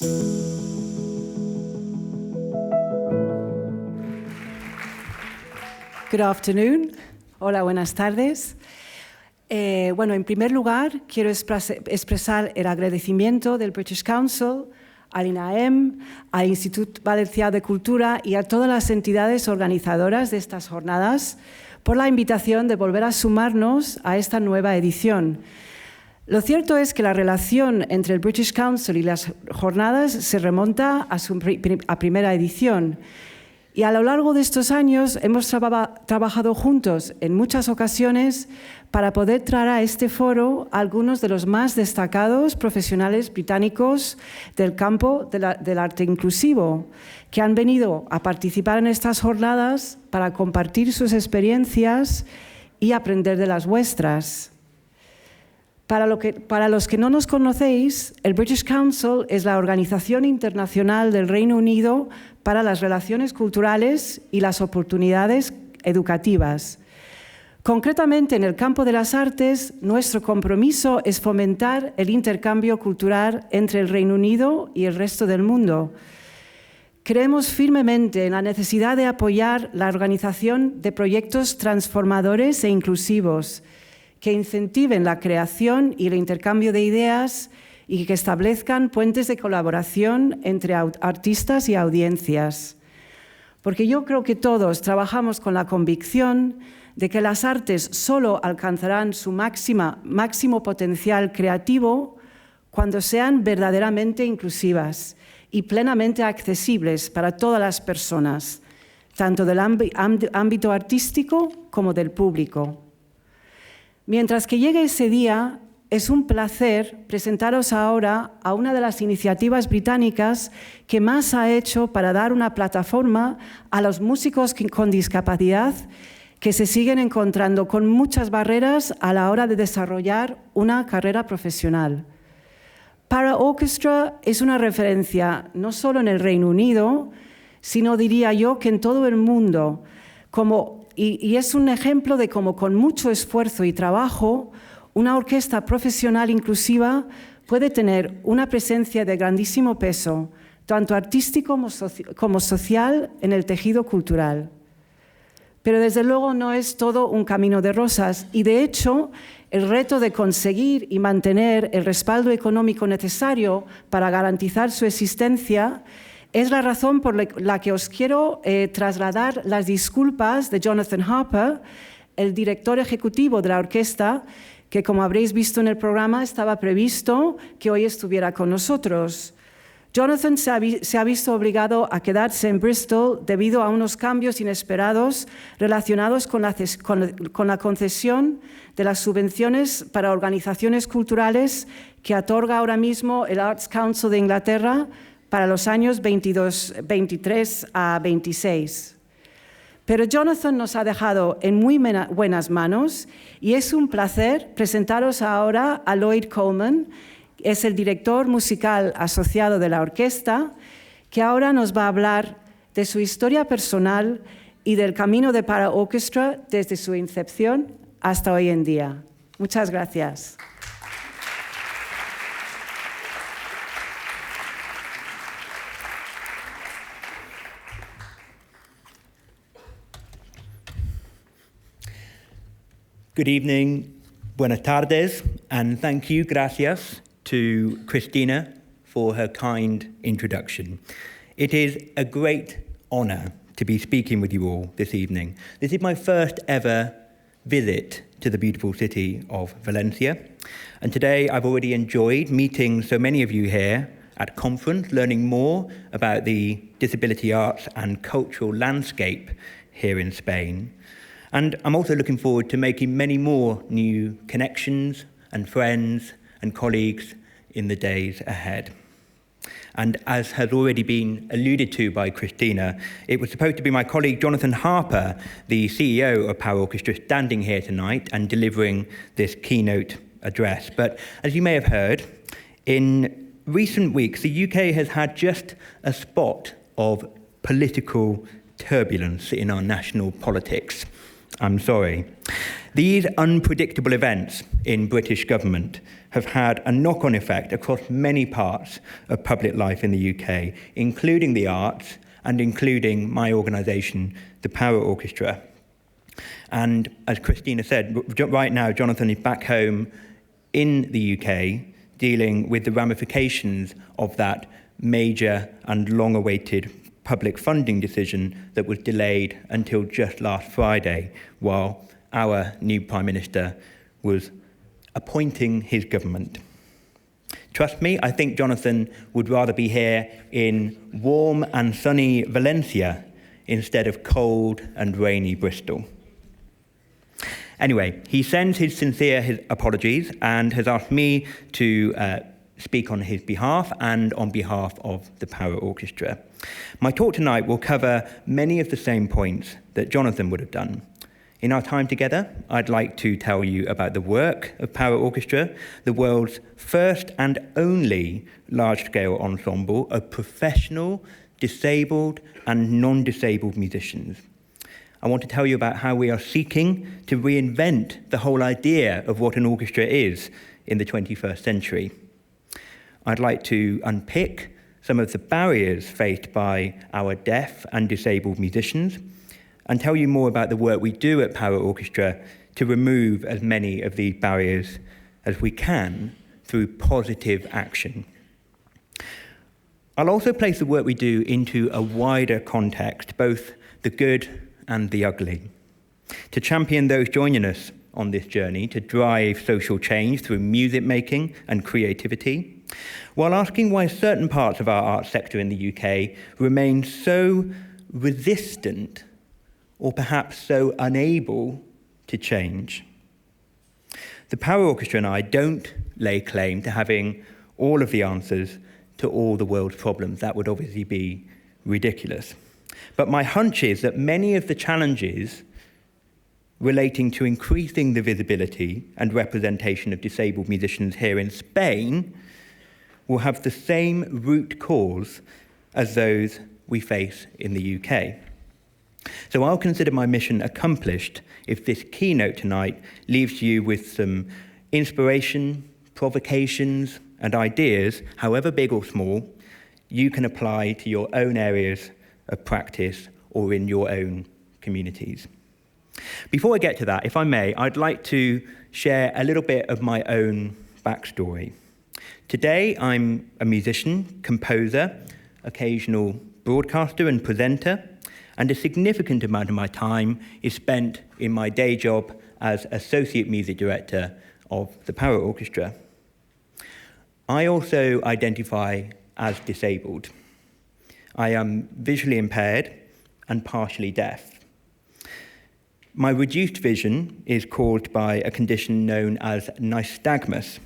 Good afternoon. Hola, buenas tardes. Bueno, en primer lugar, quiero expresar el agradecimiento del British Council, al INAEM, al Institut Valencià de Cultura y a todas las entidades organizadoras de estas jornadas por la invitación de volver a sumarnos a esta nueva edición. Lo cierto es que la relación entre el British Council y las jornadas se remonta a su primera edición. Y a lo largo de estos años hemos trabajado juntos en muchas ocasiones para poder traer a este foro a algunos de los más destacados profesionales británicos del campo del arte inclusivo, que han venido a participar en estas jornadas para compartir sus experiencias y aprender de las vuestras. Para los que no nos conocéis, el British Council es la organización internacional del Reino Unido para las relaciones culturales y las oportunidades educativas. Concretamente, en el campo de las artes, nuestro compromiso es fomentar el intercambio cultural entre el Reino Unido y el resto del mundo. Creemos firmemente en la necesidad de apoyar la organización de proyectos transformadores e inclusivos que incentiven la creación y el intercambio de ideas y que establezcan puentes de colaboración entre artistas y audiencias. Porque yo creo que todos trabajamos con la convicción de que las artes solo alcanzarán su máximo potencial creativo cuando sean verdaderamente inclusivas y plenamente accesibles para todas las personas, tanto del ámbito artístico como del público. Mientras que llegue ese día, es un placer presentaros ahora a una de las iniciativas británicas que más ha hecho para dar una plataforma a los músicos con discapacidad que se siguen encontrando con muchas barreras a la hora de desarrollar una carrera profesional. Paraorchestra es una referencia no solo en el Reino Unido, sino diría yo que en todo el mundo, y es un ejemplo de cómo con mucho esfuerzo y trabajo una orquesta profesional inclusiva puede tener una presencia de grandísimo peso, tanto artístico como social, en el tejido cultural. Pero desde luego no es todo un camino de rosas y de hecho el reto de conseguir y mantener el respaldo económico necesario para garantizar su existencia es la razón por la que os quiero trasladar las disculpas de Jonathan Harper, el director ejecutivo de la orquesta, que como habréis visto en el programa estaba previsto que hoy estuviera con nosotros. Jonathan se ha visto obligado a quedarse en Bristol debido a unos cambios inesperados relacionados con la concesión de las subvenciones para organizaciones culturales que otorga ahora mismo el Arts Council de Inglaterra para los años 23 a 26. Pero Jonathan nos ha dejado en muy buenas manos y es un placer presentaros ahora a Lloyd Coleman, es el director musical asociado de la orquesta, que ahora nos va a hablar de su historia personal y del camino de Paraorchestra desde su incepción hasta hoy en día. Muchas gracias. Good evening, buenas tardes, and thank you, gracias, to Cristina for her kind introduction. It is a great honour to be speaking with you all this evening. This is my first ever visit to the beautiful city of València, and today I've already enjoyed meeting so many of you here at conference, learning more about the disability arts and cultural landscape here in Spain. And I'm also looking forward to making many more new connections and friends and colleagues in the days ahead. And as has already been alluded to by Cristina, it was supposed to be my colleague Jonathan Harper, the CEO of Paraorchestra, standing here tonight and delivering this keynote address. But as you may have heard, in recent weeks, the UK has had just a spot of political turbulence in our national politics. I'm sorry. These unpredictable events in British government have had a knock-on effect across many parts of public life in the UK, including the arts and including my organisation, the Paraorchestra. And as Cristina said, right now Jonathan is back home in the UK dealing with the ramifications of that major and long-awaited public funding decision that was delayed until just last Friday, while our new Prime Minister was appointing his government. Trust me, I think Jonathan would rather be here in warm and sunny València instead of cold and rainy Bristol. Anyway, he sends his sincere apologies and has asked me to speak on his behalf and on behalf of the Paraorchestra. My talk tonight will cover many of the same points that Jonathan would have done. In our time together, I'd like to tell you about the work of Paraorchestra, the world's first and only large-scale ensemble of professional, disabled and non-disabled musicians. I want to tell you about how we are seeking to reinvent the whole idea of what an orchestra is in the 21st century. I'd like to unpick some of the barriers faced by our deaf and disabled musicians and tell you more about the work we do at Paraorchestra to remove as many of these barriers as we can through positive action. I'll also place the work we do into a wider context, both the good and the ugly, to champion those joining us on this journey to drive social change through music making and creativity, while asking why certain parts of our arts sector in the UK remain so resistant or perhaps so unable to change. The Paraorchestra and I don't lay claim to having all of the answers to all the world's problems. That would obviously be ridiculous. But my hunch is that many of the challenges relating to increasing the visibility and representation of disabled musicians here in Spain will have the same root cause as those we face in the UK. So I'll consider my mission accomplished if this keynote tonight leaves you with some inspiration, provocations, and ideas, however big or small, you can apply to your own areas of practice or in your own communities. Before I get to that, if I may, I'd like to share a little bit of my own backstory. Today, I'm a musician, composer, occasional broadcaster and presenter, and a significant amount of my time is spent in my day job as Associate Music Director of the Paraorchestra. I also identify as disabled. I am visually impaired and partially deaf. My reduced vision is caused by a condition known as nystagmus,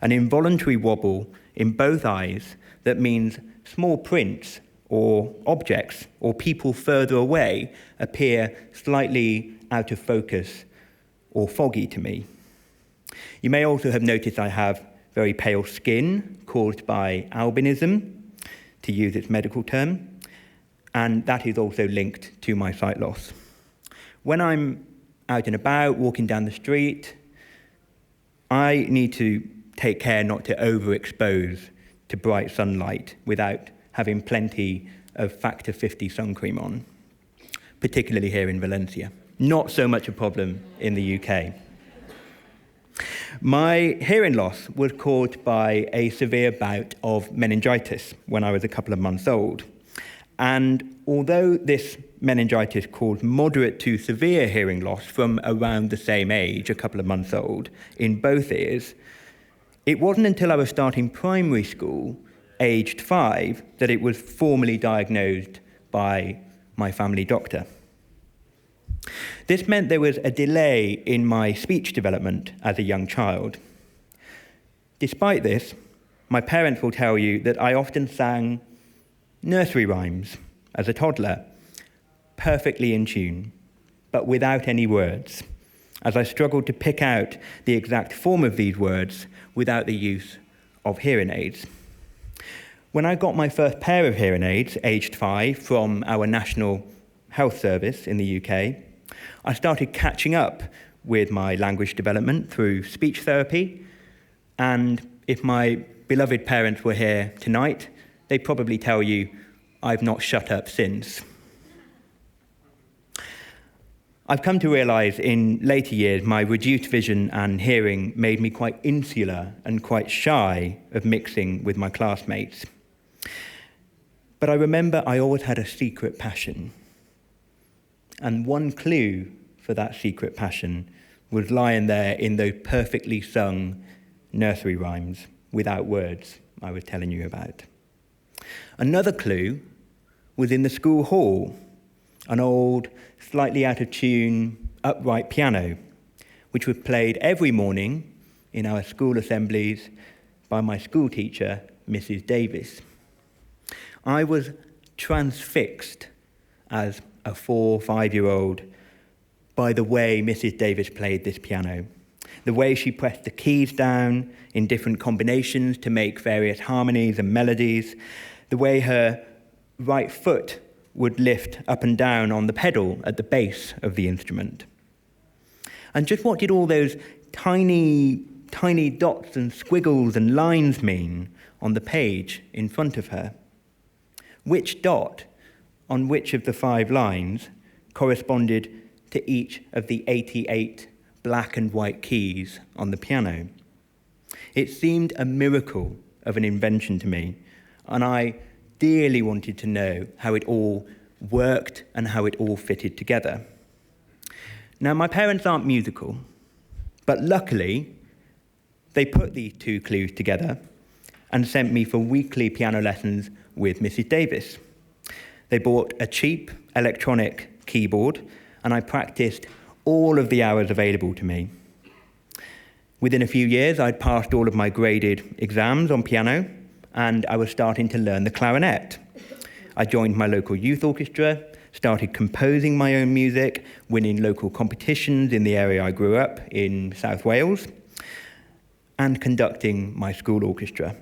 an involuntary wobble in both eyes that means small prints or objects or people further away appear slightly out of focus or foggy to me. You may also have noticed I have very pale skin caused by albinism, to use its medical term, and that is also linked to my sight loss. When I'm out and about, walking down the street, I need to take care not to overexpose to bright sunlight without having plenty of factor 50 sun cream on, particularly here in València. Not so much a problem in the UK. My hearing loss was caused by a severe bout of meningitis when I was a couple of months old. And although this meningitis caused moderate to severe hearing loss from around the same age, a couple of months old, in both ears, it wasn't until I was starting primary school, aged 5, that it was formally diagnosed by my family doctor. This meant there was a delay in my speech development as a young child. Despite this, my parents will tell you that I often sang nursery rhymes as a toddler, perfectly in tune, but without any words, as I struggled to pick out the exact form of these words without the use of hearing aids. When I got my first pair of hearing aids, aged 5, from our National Health Service in the UK, I started catching up with my language development through speech therapy, and if my beloved parents were here tonight, they'd probably tell you I've not shut up since. I've come to realise in later years my reduced vision and hearing made me quite insular and quite shy of mixing with my classmates. But I remember I always had a secret passion. And one clue for that secret passion was lying there in those perfectly sung nursery rhymes without words I was telling you about. Another clue was in the school hall, an old, slightly out of tune, upright piano, which was played every morning in our school assemblies by my school teacher, Mrs. Davis. I was transfixed as a 4 or 5-year-old by the way Mrs. Davis played this piano, the way she pressed the keys down in different combinations to make various harmonies and melodies, the way her right foot would lift up and down on the pedal at the base of the instrument. And just what did all those tiny dots and squiggles and lines mean on the page in front of her? Which dot on which of the 5 lines corresponded to each of the 88 black and white keys on the piano? It seemed a miracle of an invention to me, and I dearly wanted to know how it all worked and how it all fitted together. Now, my parents aren't musical, but luckily they put these 2 clues together and sent me for weekly piano lessons with Mrs. Davis. They bought a cheap electronic keyboard, and I practiced all of the hours available to me. Within a few years, I'd passed all of my graded exams on piano, and I was starting to learn the clarinet. I joined my local youth orchestra, started composing my own music, winning local competitions in the area I grew up in South Wales, and conducting my school orchestra.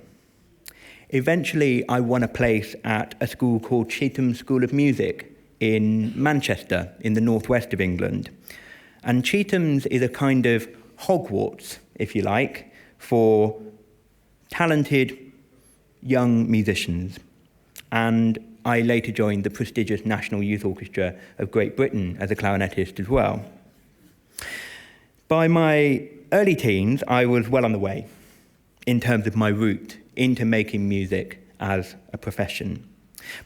Eventually, I won a place at a school called Cheetham School of Music in Manchester, in the northwest of England. And Cheetham's is a kind of Hogwarts, if you like, for talented young musicians. And I later joined the prestigious National Youth Orchestra of Great Britain as a clarinetist as well. By my early teens, I was well on the way in terms of my route into making music as a profession.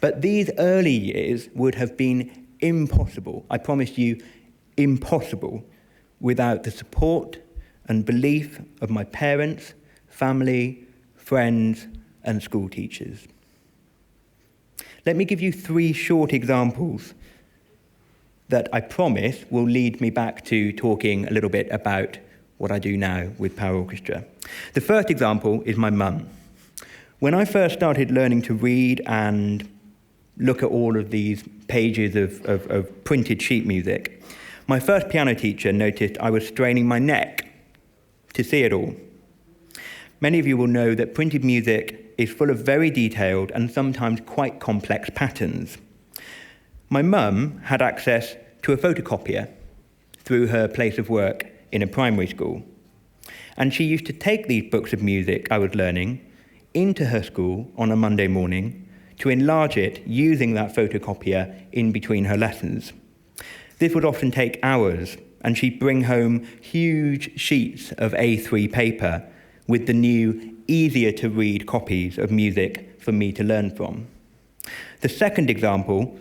But these early years would have been impossible, I promise you, impossible, without the support and belief of my parents, family, friends, and school teachers. Let me give you 3 short examples that I promise will lead me back to talking a little bit about what I do now with Paraorchestra. The first example is my mum. When I first started learning to read and look at all of these pages of printed sheet music, my first piano teacher noticed I was straining my neck to see it all. Many of you will know that printed music is full of very detailed and sometimes quite complex patterns. My mum had access to a photocopier through her place of work in a primary school, and she used to take these books of music I was learning into her school on a Monday morning to enlarge it using that photocopier in between her lessons. This would often take hours, and she'd bring home huge sheets of A3 paper with the new, easier-to-read copies of music for me to learn from. The second example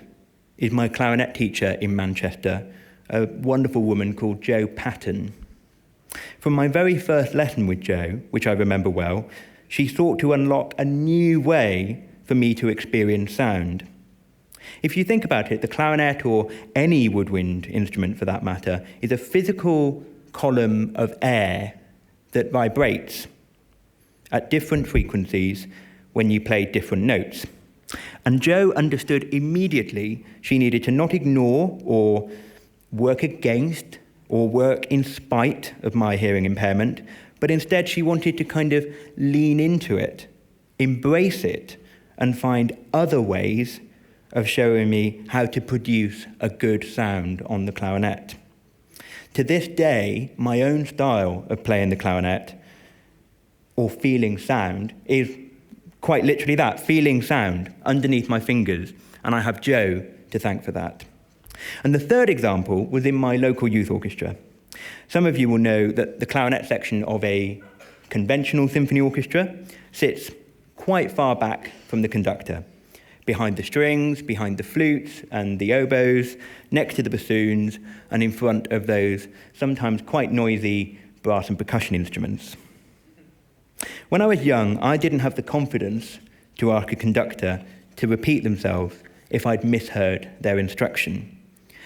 is my clarinet teacher in Manchester, a wonderful woman called Jo Patton. From my very first lesson with Jo, which I remember well, she sought to unlock a new way for me to experience sound. If you think about it, the clarinet, or any woodwind instrument for that matter, is a physical column of air that vibrates at different frequencies when you play different notes. And Jo understood immediately she needed to not ignore or work against or work in spite of my hearing impairment, but instead she wanted to kind of lean into it, embrace it, and find other ways of showing me how to produce a good sound on the clarinet. To this day, my own style of playing the clarinet, or feeling sound, is quite literally that, feeling sound underneath my fingers, and I have Joe to thank for that. And the third example was in my local youth orchestra. Some of you will know that the clarinet section of a conventional symphony orchestra sits quite far back from the conductor, behind the strings, behind the flutes and the oboes, next to the bassoons, and in front of those sometimes quite noisy brass and percussion instruments. When I was young, I didn't have the confidence to ask a conductor to repeat themselves if I'd misheard their instruction.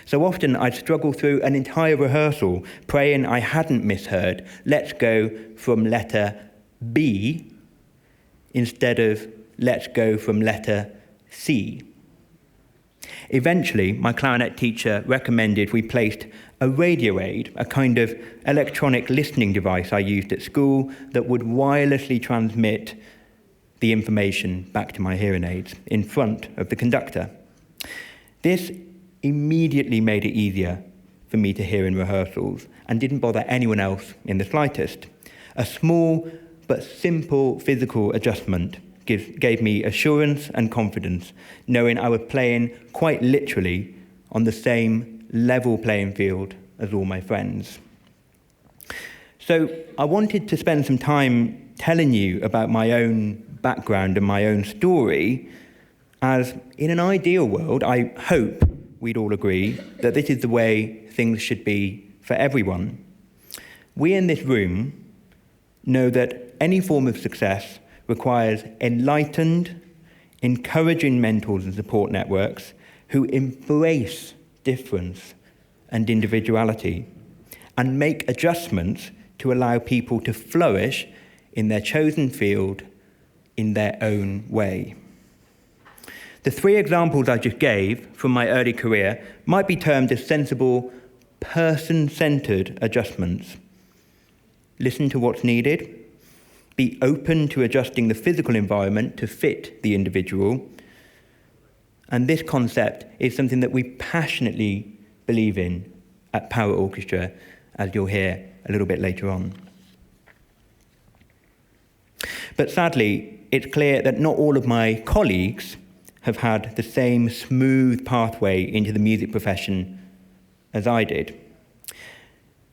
So often I'd struggle through an entire rehearsal praying I hadn't misheard, let's go from letter B instead of let's go from letter C. Eventually, my clarinet teacher recommended we placed a radio aid, a kind of electronic listening device I used at school that would wirelessly transmit the information back to my hearing aids in front of the conductor. This immediately made it easier for me to hear in rehearsals and didn't bother anyone else in the slightest. A small but simple physical adjustment gave me assurance and confidence, knowing I was playing quite literally on the same level playing field as all my friends. So I wanted to spend some time telling you about my own background and my own story, as in an ideal world, I hope we'd all agree that this is the way things should be for everyone. We in this room know that any form of success requires enlightened, encouraging mentors and support networks who embrace difference and individuality and make adjustments to allow people to flourish in their chosen field in their own way. The three examples I just gave from my early career might be termed as sensible, person-centered adjustments. Listen to what's needed, be open to adjusting the physical environment to fit the individual, and this concept is something that we passionately believe in at Paraorchestra, as you'll hear a little bit later on. But sadly, it's clear that not all of my colleagues have had the same smooth pathway into the music profession as I did.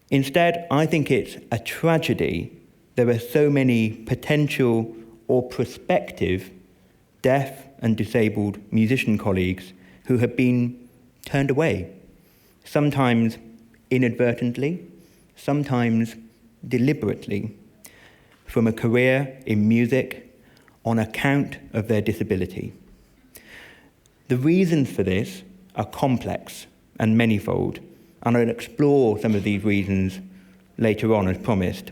Instead, I think it's a tragedy there are so many potential or prospective deaf and disabled musician colleagues who have been turned away, sometimes inadvertently, sometimes deliberately, from a career in music on account of their disability. The reasons for this are complex and manifold, and I'll explore some of these reasons later on as promised.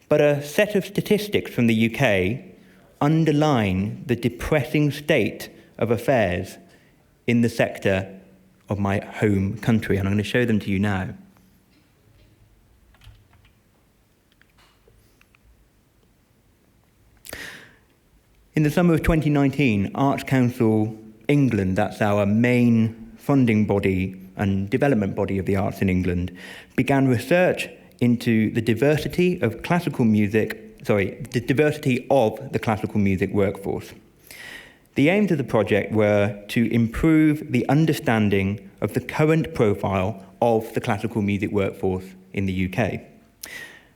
But a set of statistics from the UK underline the depressing state of affairs in the sector of my home country, and I'm going to show them to you now. In the summer of 2019, Arts Council England, that's our main funding body and development body of the arts in England, began research into the diversity of the classical music workforce. The aims of the project were to improve the understanding of the current profile of the classical music workforce in the UK.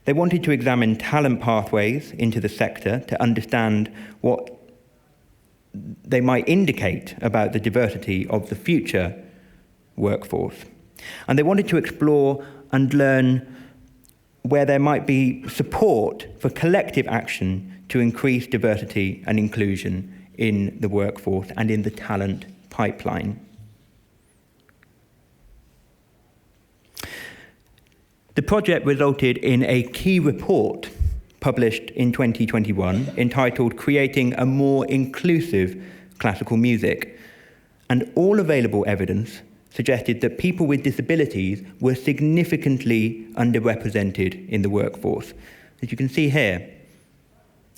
They wanted to examine talent pathways into the sector to understand what they might indicate about the diversity of the future workforce. And they wanted to explore and learn where there might be support for collective action to increase diversity and inclusion in the workforce and in the talent pipeline. The project resulted in a key report published in 2021 entitled Creating a More Inclusive Classical Music, and all available evidence suggested that people with disabilities were significantly underrepresented in the workforce. As you can see here,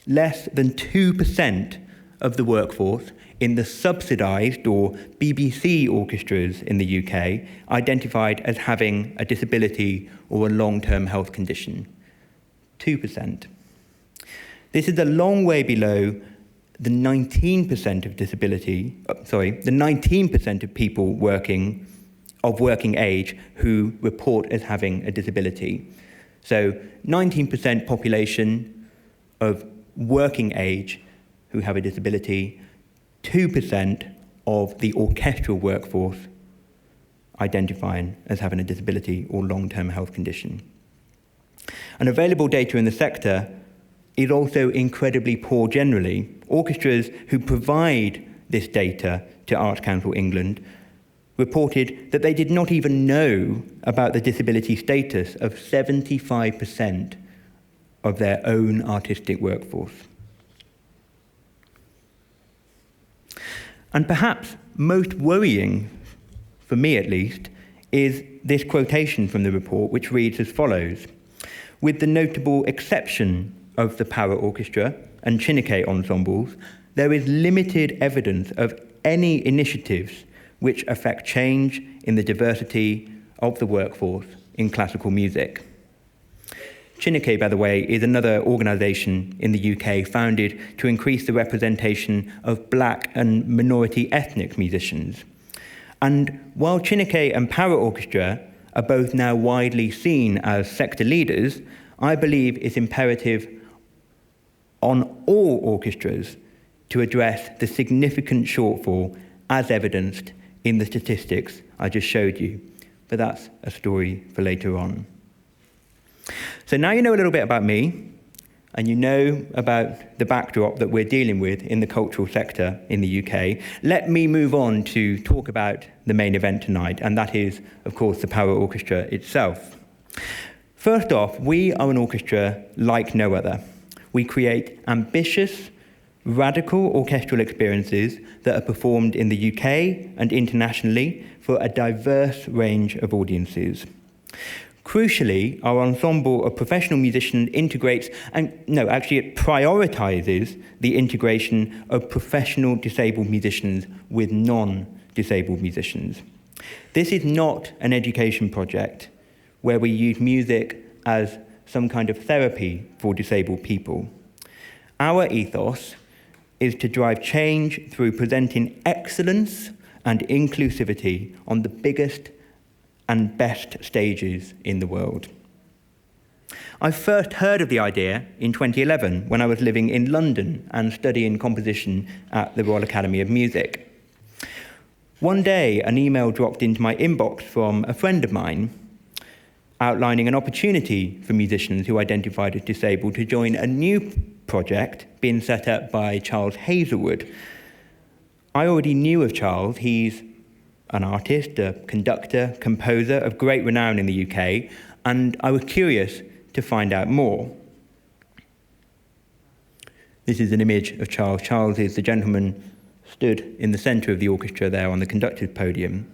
less than 2% of the workforce in the subsidised or BBC orchestras in the UK identified as having a disability or a long-term health condition. 2%. This is a long way below the 19% of people of working age who report as having a disability. So 19% population of working age who have a disability, 2% of the orchestral workforce identifying as having a disability or long-term health condition. And available data in the sector is also incredibly poor generally. Orchestras who provide this data to Arts Council England reported that they did not even know about the disability status of 75% of their own artistic workforce. And perhaps most worrying, for me at least, is this quotation from the report, which reads as follows: "With the notable exception of the Paraorchestra and Chineke ensembles, there is limited evidence of any initiatives which affect change in the diversity of the workforce in classical music." Chineke, by the way, is another organisation in the UK founded to increase the representation of black and minority ethnic musicians. And while Chineke and Paraorchestra are both now widely seen as sector leaders, I believe it's imperative on all orchestras to address the significant shortfall as evidenced in the statistics I just showed you. But that's a story for later on. So now you know a little bit about me, and you know about the backdrop that we're dealing with in the cultural sector in the UK. Let me move on to talk about the main event tonight, and that is, of course, the Paraorchestra itself. First off, we are an orchestra like no other. We create ambitious, radical orchestral experiences that are performed in the UK and internationally for a diverse range of audiences. Crucially, our ensemble of professional musicians it prioritises the integration of professional disabled musicians with non-disabled musicians. This is not an education project where we use music as some kind of therapy for disabled people. Our ethos is to drive change through presenting excellence and inclusivity on the biggest and best stages in the world. I first heard of the idea in 2011 when I was living in London and studying composition at the Royal Academy of Music. One day, an email dropped into my inbox from a friend of mine outlining an opportunity for musicians who identified as disabled to join a new project being set up by Charles Hazelwood. I already knew of Charles. He's an artist, a conductor, composer of great renown in the UK, and I was curious to find out more. This is an image of Charles. Charles is the gentleman stood in the centre of the orchestra there on the conductor's podium.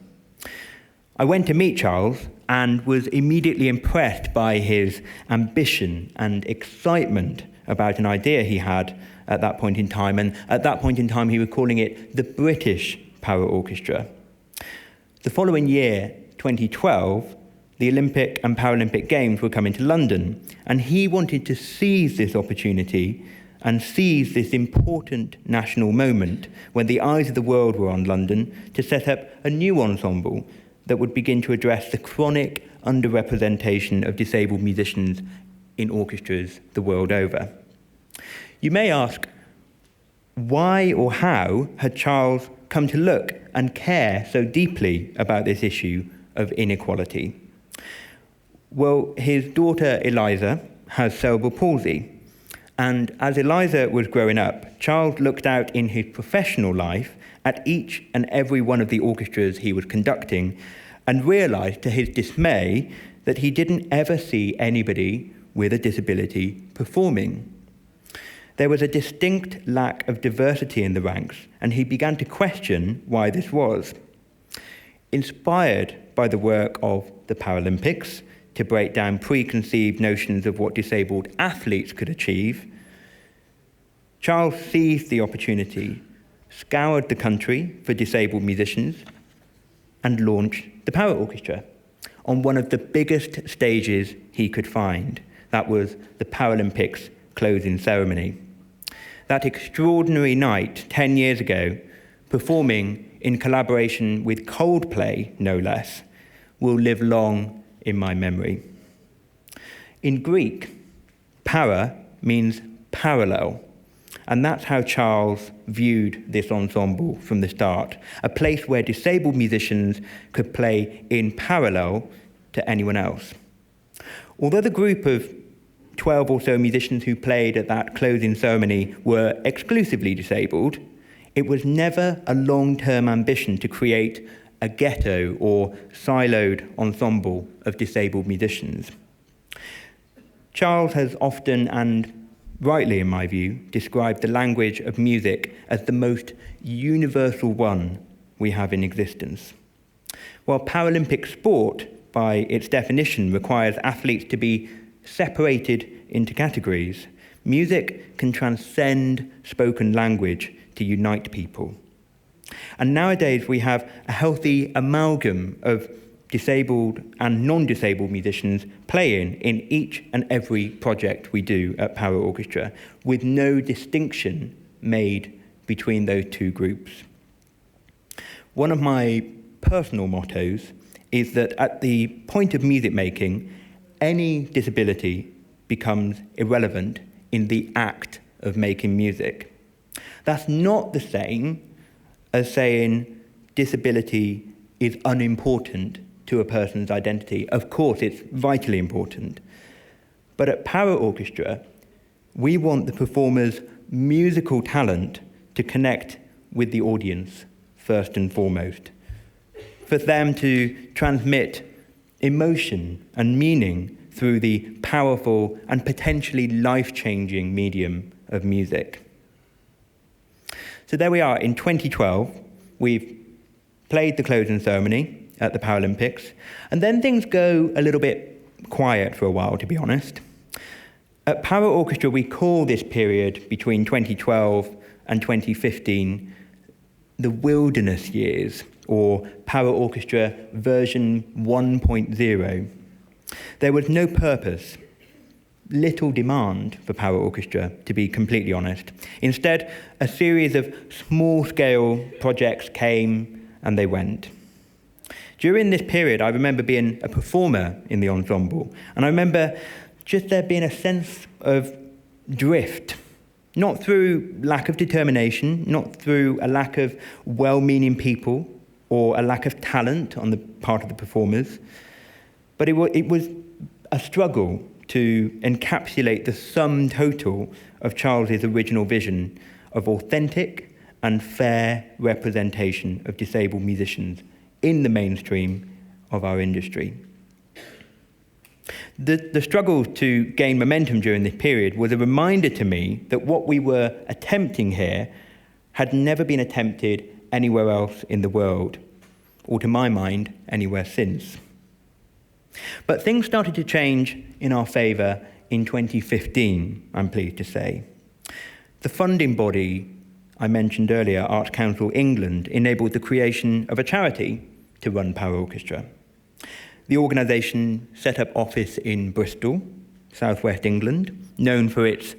I went to meet Charles and was immediately impressed by his ambition and excitement about an idea he had at that point in time, and at that point in time he was calling it the British Paraorchestra. The following year, 2012, the Olympic and Paralympic Games were coming to London, and he wanted to seize this opportunity and seize this important national moment when the eyes of the world were on London to set up a new ensemble that would begin to address the chronic underrepresentation of disabled musicians in orchestras the world over. You may ask, why or how had Charles come to look and care so deeply about this issue of inequality? Well, his daughter Eliza has cerebral palsy, and as Eliza was growing up, Charles looked out in his professional life at each and every one of the orchestras he was conducting and realised to his dismay that he didn't ever see anybody with a disability performing. There was a distinct lack of diversity in the ranks, and he began to question why this was. Inspired by the work of the Paralympics to break down preconceived notions of what disabled athletes could achieve, Charles seized the opportunity, scoured the country for disabled musicians, and launched the Paraorchestra on one of the biggest stages he could find. That was the Paralympics closing ceremony. That extraordinary night 10 years ago, performing in collaboration with Coldplay, no less, will live long in my memory. In Greek, para means parallel, and that's how Charles viewed this ensemble from the start, a place where disabled musicians could play in parallel to anyone else. Although the group of 12 or so musicians who played at that closing ceremony were exclusively disabled, it was never a long-term ambition to create a ghetto or siloed ensemble of disabled musicians. Charles has often, and rightly in my view, described the language of music as the most universal one we have in existence. While Paralympic sport, by its definition, requires athletes to be separated into categories, music can transcend spoken language to unite people. And nowadays we have a healthy amalgam of disabled and non-disabled musicians playing in each and every project we do at Paraorchestra, with no distinction made between those two groups. One of my personal mottos is that at the point of music making, any disability becomes irrelevant in the act of making music. That's not the same as saying disability is unimportant to a person's identity. Of course, it's vitally important. But at Paraorchestra, we want the performer's musical talent to connect with the audience, first and foremost. For them to transmit emotion and meaning through the powerful and potentially life-changing medium of music. So there we are, in 2012, we've played the closing ceremony at the Paralympics, and then things go a little bit quiet for a while, to be honest. At Paraorchestra, we call this period between 2012 and 2015 the wilderness years, or Paraorchestra version 1.0. There was no purpose, little demand for Paraorchestra, to be completely honest. Instead, a series of small-scale projects came and they went. During this period, I remember being a performer in the ensemble, and I remember just there being a sense of drift, not through lack of determination, not through a lack of well-meaning people or a lack of talent on the part of the performers, but it was a struggle to encapsulate the sum total of Charles's original vision of authentic and fair representation of disabled musicians in the mainstream of our industry. The struggle to gain momentum during this period was a reminder to me that what we were attempting here had never been attempted anywhere else in the world, or to my mind, anywhere since. But things started to change in our favour in 2015, I'm pleased to say. The funding body I mentioned earlier, Arts Council England, enabled the creation of a charity to run Paraorchestra. The organisation set up office in Bristol, southwest England, known for its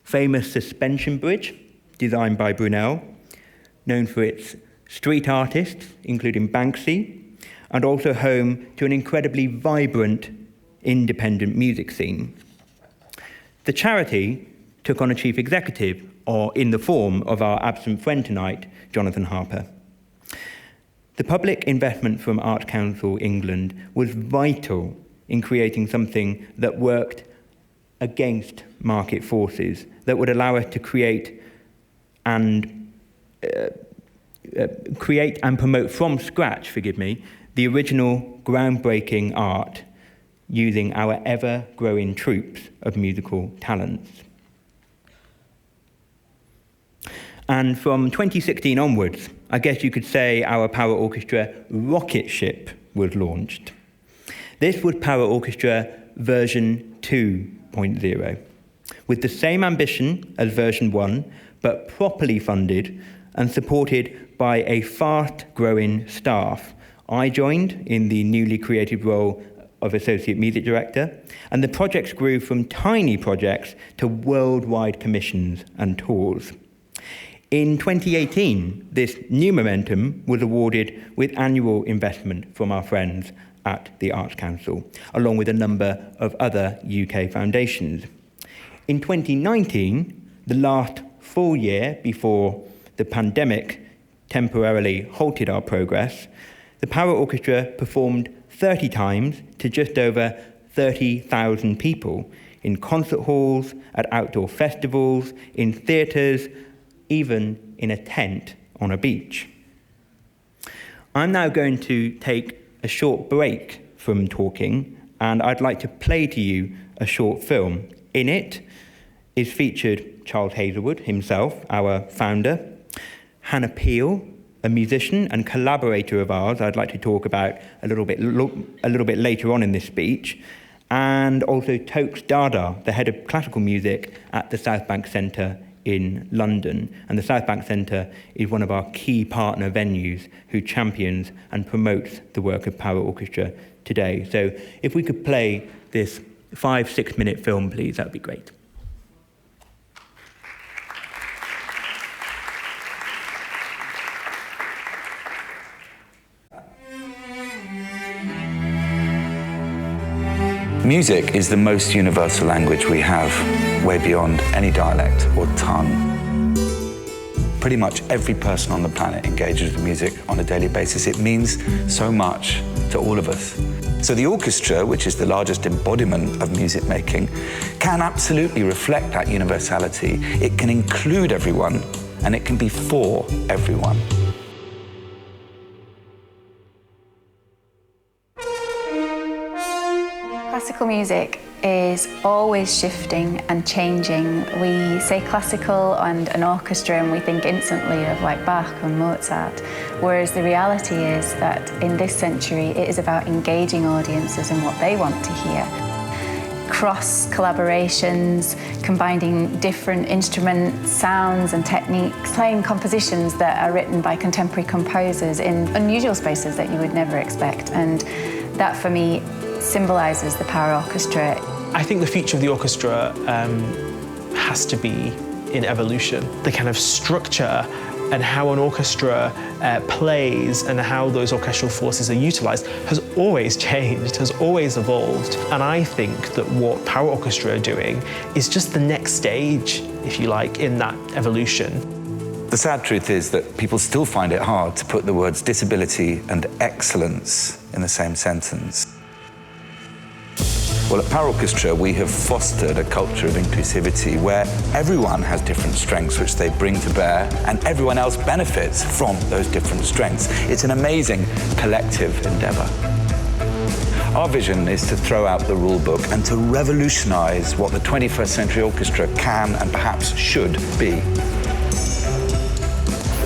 famous suspension bridge, designed by Brunel, known for its street artists, including Banksy, and also home to an incredibly vibrant independent music scene. The charity took on a chief executive, or in the form of our absent friend tonight, Jonathan Harper. The public investment from Arts Council England was vital in creating something that worked against market forces, that would allow us to create and promote from scratch, the original groundbreaking art using our ever-growing troops of musical talents. And from 2016 onwards, I guess you could say our Paraorchestra rocket ship was launched. This was Paraorchestra version 2.0, with the same ambition as version 1, but properly funded and supported by a fast-growing staff. I joined in the newly created role of Associate Music Director, and the projects grew from tiny projects to worldwide commissions and tours. In 2018, this new momentum was awarded with annual investment from our friends at the Arts Council, along with a number of other UK foundations. In 2019, the last full year before the pandemic temporarily halted our progress, the Paraorchestra performed 30 times to just over 30,000 people in concert halls, at outdoor festivals, in theatres, even in a tent on a beach. I'm now going to take a short break from talking, and I'd like to play to you a short film. In it is featured Charles Hazelwood himself, our founder, Hannah Peel, a musician and collaborator of ours I'd like to talk about a little bit later on in this speech, and also Tokes Dada, the head of classical music at the South Bank Centre in London. And the South Bank Centre is one of our key partner venues who champions and promotes the work of Paraorchestra today. So if we could play this 5-6 minute film, please, that would be great. Music is the most universal language we have, way beyond any dialect or tongue. Pretty much every person on the planet engages with music on a daily basis. It means so much to all of us. So the orchestra, which is the largest embodiment of music making, can absolutely reflect that universality. It can include everyone, and it can be for everyone. Classical music is always shifting and changing. We say classical and an orchestra and we think instantly of like Bach and Mozart, whereas the reality is that in this century it is about engaging audiences in what they want to hear. Cross collaborations, combining different instruments, sounds and techniques, playing compositions that are written by contemporary composers in unusual spaces that you would never expect. And that for me symbolises the Paraorchestra. I think the future of the orchestra has to be in evolution. The kind of structure and how an orchestra plays and how those orchestral forces are utilised has always changed, has always evolved. And I think that what Paraorchestra are doing is just the next stage, if you like, in that evolution. The sad truth is that people still find it hard to put the words disability and excellence in the same sentence. Well, at Paraorchestra, we have fostered a culture of inclusivity where everyone has different strengths which they bring to bear, and everyone else benefits from those different strengths. It's an amazing collective endeavour. Our vision is to throw out the rule book and to revolutionise what the 21st century orchestra can and perhaps should be.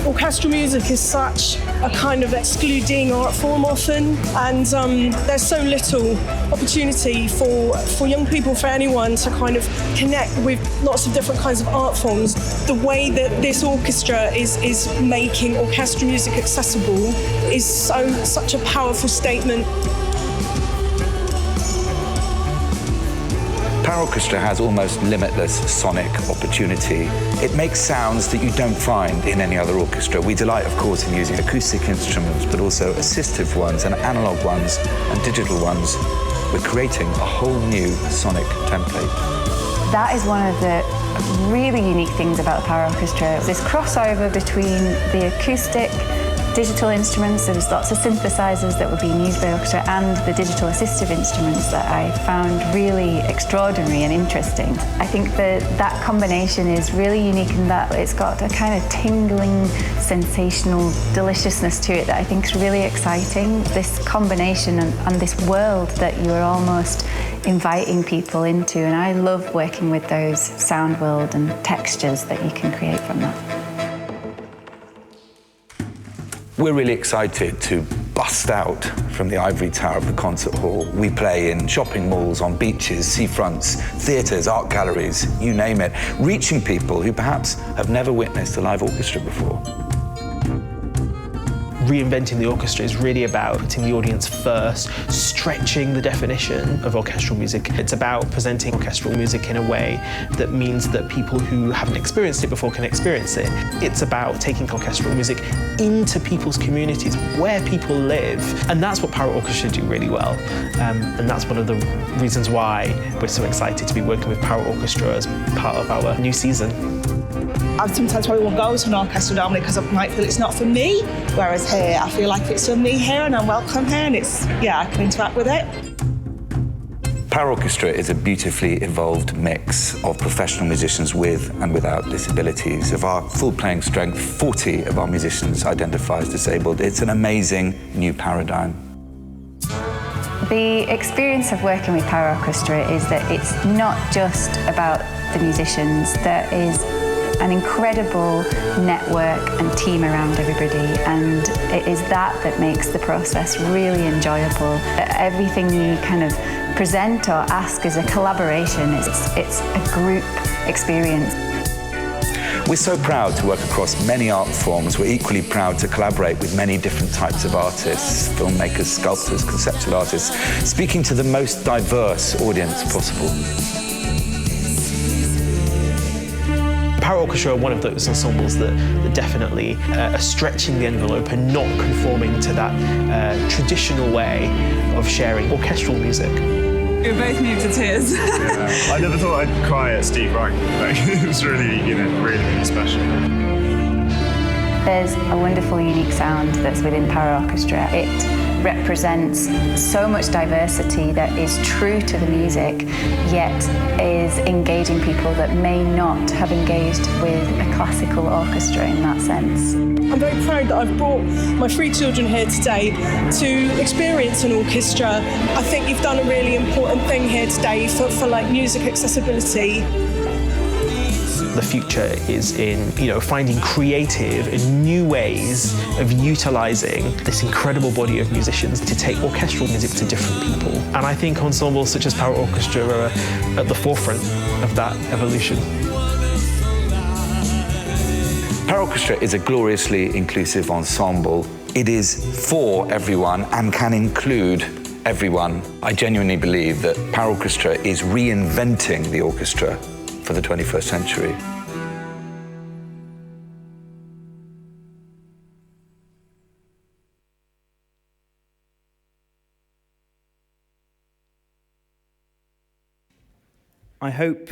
Orchestral music is such a kind of excluding art form often, and there's so little opportunity for young people, for anyone, to kind of connect with lots of different kinds of art forms. The way that this orchestra is making orchestral music accessible is such a powerful statement. Paraorchestra has almost limitless sonic opportunity. It makes sounds that you don't find in any other orchestra. We delight, of course, in using acoustic instruments, but also assistive ones and analog ones and digital ones. We're creating a whole new sonic template. That is one of the really unique things about the Paraorchestra, this crossover between the acoustic, digital instruments, there's lots of synthesizers that were being used by the orchestra, and the digital assistive instruments that I found really extraordinary and interesting. I think that combination is really unique in that it's got a kind of tingling, sensational deliciousness to it that I think is really exciting. This combination and this world that you're almost inviting people into, and I love working with those sound world and textures that you can create from that. We're really excited to bust out from the ivory tower of the concert hall. We play in shopping malls, on beaches, seafronts, theatres, art galleries, you name it, reaching people who perhaps have never witnessed a live orchestra before. Reinventing the orchestra is really about putting the audience first, stretching the definition of orchestral music. It's about presenting orchestral music in a way that means that people who haven't experienced it before can experience it. It's about taking orchestral music into people's communities, where people live, and that's what Paraorchestra do really well. And that's one of the reasons why we're so excited to be working with Paraorchestra as part of our new season. I sometimes probably won't go to an orchestra normally because I might feel it's not for me, whereas here I feel like it's for me here and I'm welcome here and I can interact with it. Paraorchestra is a beautifully evolved mix of professional musicians with and without disabilities. Of our full playing strength, 40 of our musicians identify as disabled. It's an amazing new paradigm. The experience of working with Paraorchestra is that it's not just about the musicians. There is an incredible network and team around everybody, and it is that makes the process really enjoyable. Everything you kind of present or ask is a collaboration. It's a group experience. We're so proud to work across many art forms. We're equally proud to collaborate with many different types of artists, filmmakers, sculptors, conceptual artists, speaking to the most diverse audience possible. Paraorchestra are one of those ensembles that definitely are stretching the envelope and not conforming to that traditional way of sharing orchestral music. We were both moved to tears. Yeah. I never thought I'd cry at Steve Rank. It was really, really special. There's a wonderful, unique sound that's within Paraorchestra. It represents so much diversity that is true to the music, yet is engaging people that may not have engaged with a classical orchestra in that sense. I'm very proud that I've brought my 3 children here today to experience an orchestra. I think you've done a really important thing here today for like music accessibility. The future is in, finding creative and new ways of utilising this incredible body of musicians to take orchestral music to different people. And I think ensembles such as Paraorchestra are at the forefront of that evolution. Paraorchestra is a gloriously inclusive ensemble. It is for everyone and can include everyone. I genuinely believe that Paraorchestra is reinventing the orchestra for the 21st century. I hope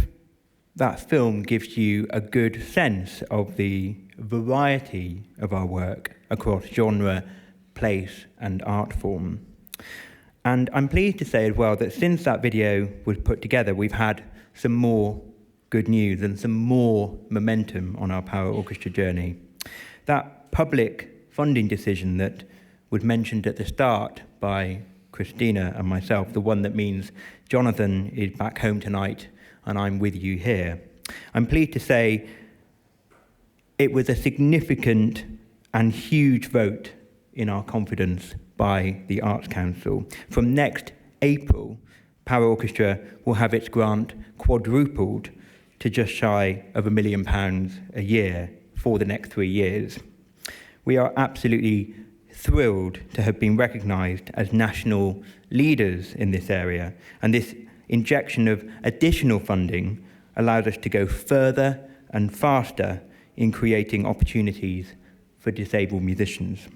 that film gives you a good sense of the variety of our work across genre, place, and art form. And I'm pleased to say as well that since that video was put together, we've had some more good news and some more momentum on our Paraorchestra journey. That public funding decision that was mentioned at the start by Cristina and myself, the one that means Jonathan is back home tonight and I'm with you here. I'm pleased to say it was a significant and huge vote in our confidence by the Arts Council. From next April, Paraorchestra will have its grant quadrupled to just shy of £1 million a year for the next 3 years. We are absolutely thrilled to have been recognised as national leaders in this area, and this injection of additional funding allows us to go further and faster in creating opportunities for disabled musicians.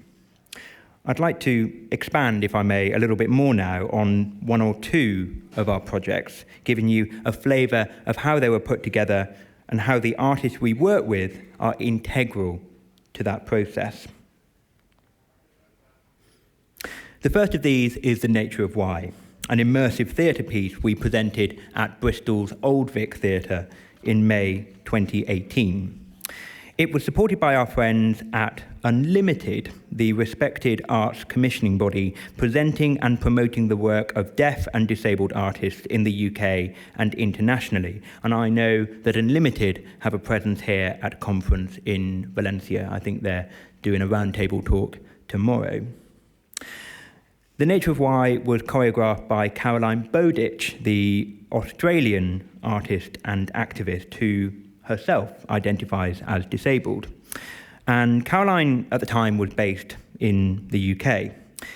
I'd like to expand, if I may, a little bit more now on 1 or 2 of our projects, giving you a flavour of how they were put together and how the artists we work with are integral to that process. The first of these is The Nature of Why, an immersive theatre piece we presented at Bristol's Old Vic Theatre in May 2018. It was supported by our friends at Unlimited, the respected arts commissioning body presenting and promoting the work of deaf and disabled artists in the UK and internationally. And I know that Unlimited have a presence here at a conference in València. I think they're doing a roundtable talk tomorrow. The Nature of Why was choreographed by Caroline Bowditch, the Australian artist and activist who herself identifies as disabled. And Caroline at the time was based in the UK.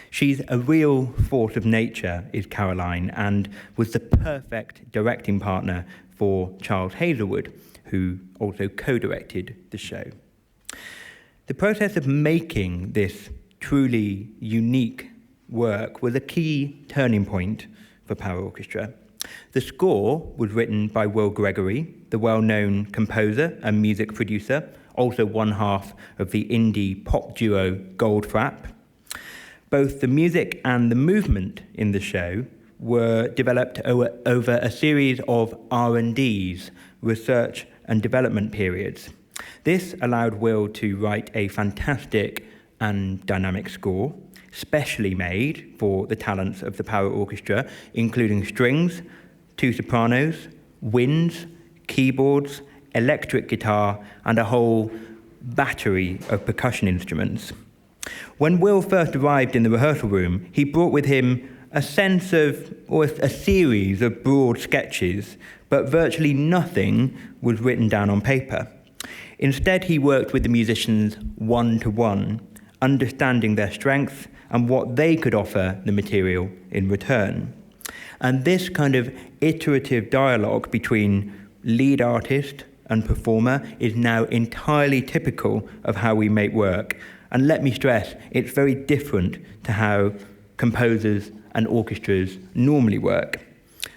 She's a real force of nature, is Caroline, and was the perfect directing partner for Charles Hazelwood, who also co-directed the show. The process of making this truly unique work was a key turning point for Paraorchestra. The score was written by Will Gregory, the well-known composer and music producer, also one half of the indie pop duo Goldfrapp. Both the music and the movement in the show were developed over a series of R&Ds, research and development periods. This allowed Will to write a fantastic and dynamic score, specially made for the talents of the Paraorchestra, including strings, 2 sopranos, winds, keyboards, electric guitar, and a whole battery of percussion instruments. When Will first arrived in the rehearsal room, he brought with him a sense of, or a series of broad sketches, but virtually nothing was written down on paper. Instead, he worked with the musicians one-to-one, understanding their strengths and what they could offer the material in return. And this kind of iterative dialogue between lead artist and performer is now entirely typical of how we make work. And let me stress, it's very different to how composers and orchestras normally work.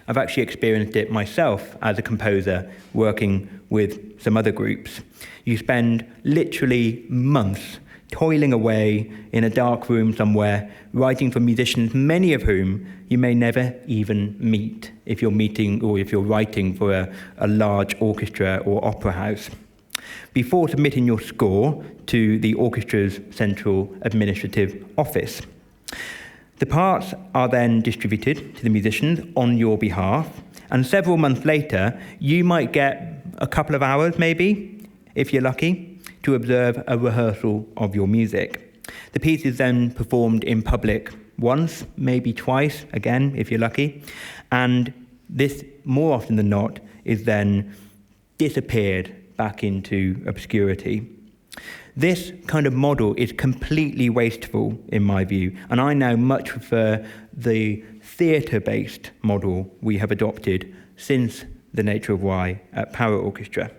I've actually experienced it myself as a composer working with some other groups. You spend literally months toiling away in a dark room somewhere, writing for musicians, many of whom you may never even meet if you're meeting or if you're writing for a large orchestra or opera house, before submitting your score to the orchestra's central administrative office. The parts are then distributed to the musicians on your behalf, and several months later, you might get a couple of hours maybe, if you're lucky, to observe a rehearsal of your music. The piece is then performed in public once, maybe twice, again, if you're lucky, and this, more often than not, is then disappeared back into obscurity. This kind of model is completely wasteful, in my view, and I now much prefer the theatre-based model we have adopted since The Nature of Why at Paraorchestra.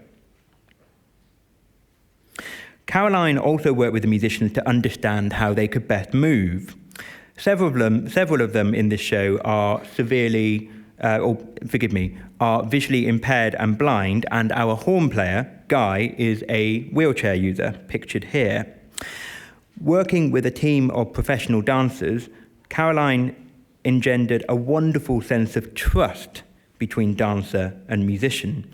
Caroline also worked with the musicians to understand how they could best move. Several of them in this show are are visually impaired and blind, and our horn player, Guy, is a wheelchair user, pictured here. Working with a team of professional dancers, Caroline engendered a wonderful sense of trust between dancer and musician,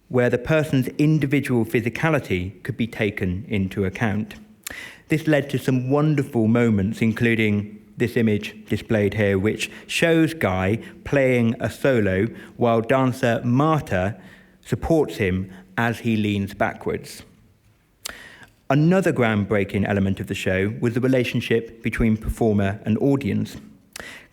where the person's individual physicality could be taken into account. This led to some wonderful moments, including this image displayed here, which shows Guy playing a solo while dancer Marta supports him as he leans backwards. Another groundbreaking element of the show was the relationship between performer and audience.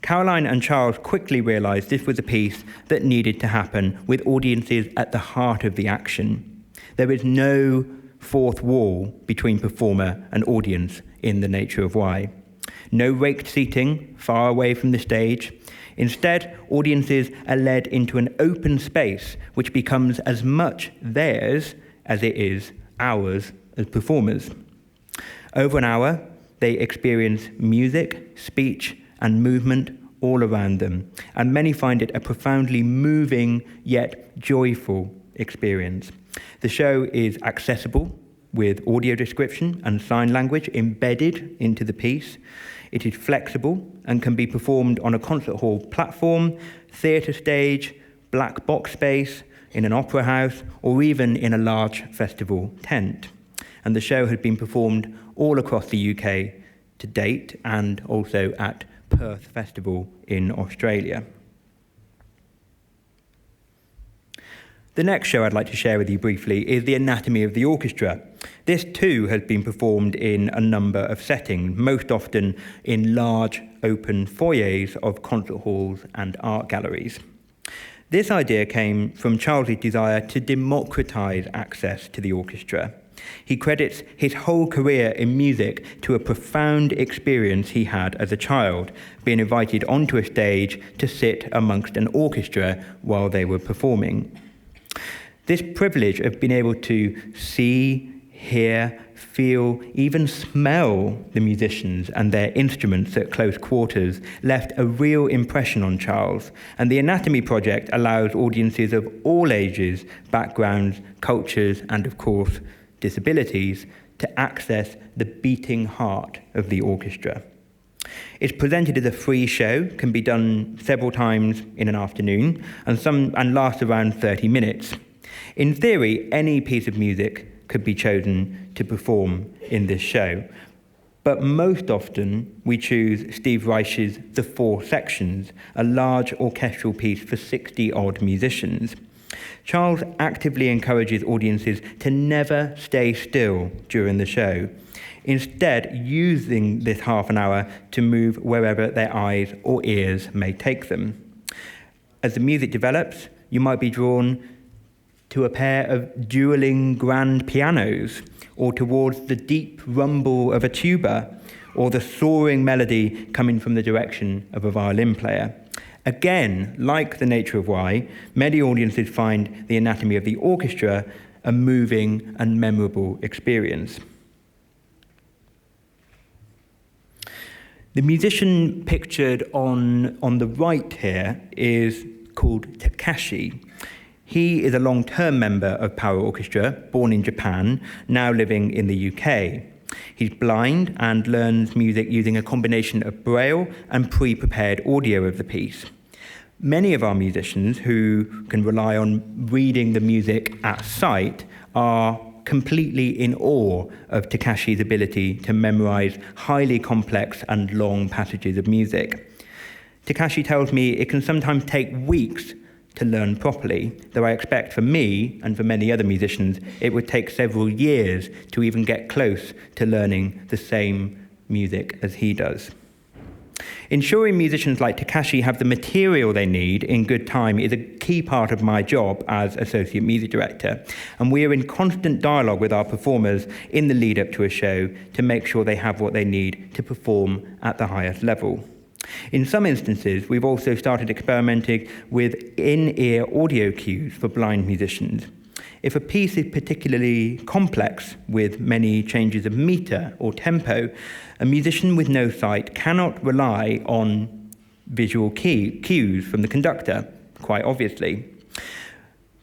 Caroline and Charles quickly realised this was a piece that needed to happen with audiences at the heart of the action. There is no fourth wall between performer and audience in The Nature of Why. No raked seating far away from the stage. Instead, audiences are led into an open space which becomes as much theirs as it is ours as performers. Over an hour, they experience music, speech, and movement all around them, and many find it a profoundly moving yet joyful experience. The show is accessible with audio description and sign language embedded into the piece. It is flexible and can be performed on a concert hall platform, theatre stage, black box space, in an opera house, or even in a large festival tent. And the show has been performed all across the UK to date, and also at Perth Festival in Australia. The next show I'd like to share with you briefly is The Anatomy of the Orchestra. This too has been performed in a number of settings, most often in large open foyers of concert halls and art galleries. This idea came from Charles's desire to democratise access to the orchestra. He credits his whole career in music to a profound experience he had as a child, being invited onto a stage to sit amongst an orchestra while they were performing. This privilege of being able to see, hear, feel, even smell the musicians and their instruments at close quarters left a real impression on Charles, and the Anatomy Project allows audiences of all ages, backgrounds, cultures, and of course, disabilities to access the beating heart of the orchestra. It's presented as a free show, can be done several times in an afternoon, and lasts around 30 minutes. In theory, any piece of music could be chosen to perform in this show, but most often we choose Steve Reich's The Four Sections, a large orchestral piece for 60-odd musicians. Charles actively encourages audiences to never stay still during the show, instead using this half an hour to move wherever their eyes or ears may take them. As the music develops, you might be drawn to a pair of dueling grand pianos, or towards the deep rumble of a tuba, or the soaring melody coming from the direction of a violin player. Again, like The Nature of Why, many audiences find The Anatomy of the Orchestra a moving and memorable experience. The musician pictured on the right here is called Takashi. He is a long-term member of Paraorchestra, born in Japan, now living in the UK. He's blind and learns music using a combination of braille and pre-prepared audio of the piece. Many of our musicians who can rely on reading the music at sight are completely in awe of Takashi's ability to memorize highly complex and long passages of music. Takashi tells me it can sometimes take weeks to learn properly, though I expect for me and for many other musicians, it would take several years to even get close to learning the same music as he does. Ensuring musicians like Takashi have the material they need in good time is a key part of my job as Associate Music Director, and we are in constant dialogue with our performers in the lead up to a show to make sure they have what they need to perform at the highest level. In some instances, we've also started experimenting with in-ear audio cues for blind musicians. If a piece is particularly complex with many changes of meter or tempo, a musician with no sight cannot rely on visual cues from the conductor, quite obviously.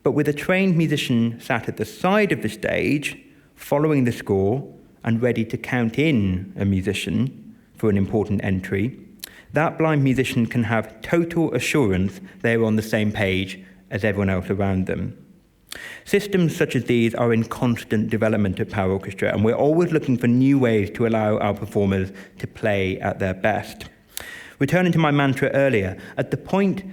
But with a trained musician sat at the side of the stage, following the score and ready to count in a musician for an important entry, that blind musician can have total assurance they're on the same page as everyone else around them. Systems such as these are in constant development at Paraorchestra, and we're always looking for new ways to allow our performers to play at their best. Returning to my mantra earlier, at the point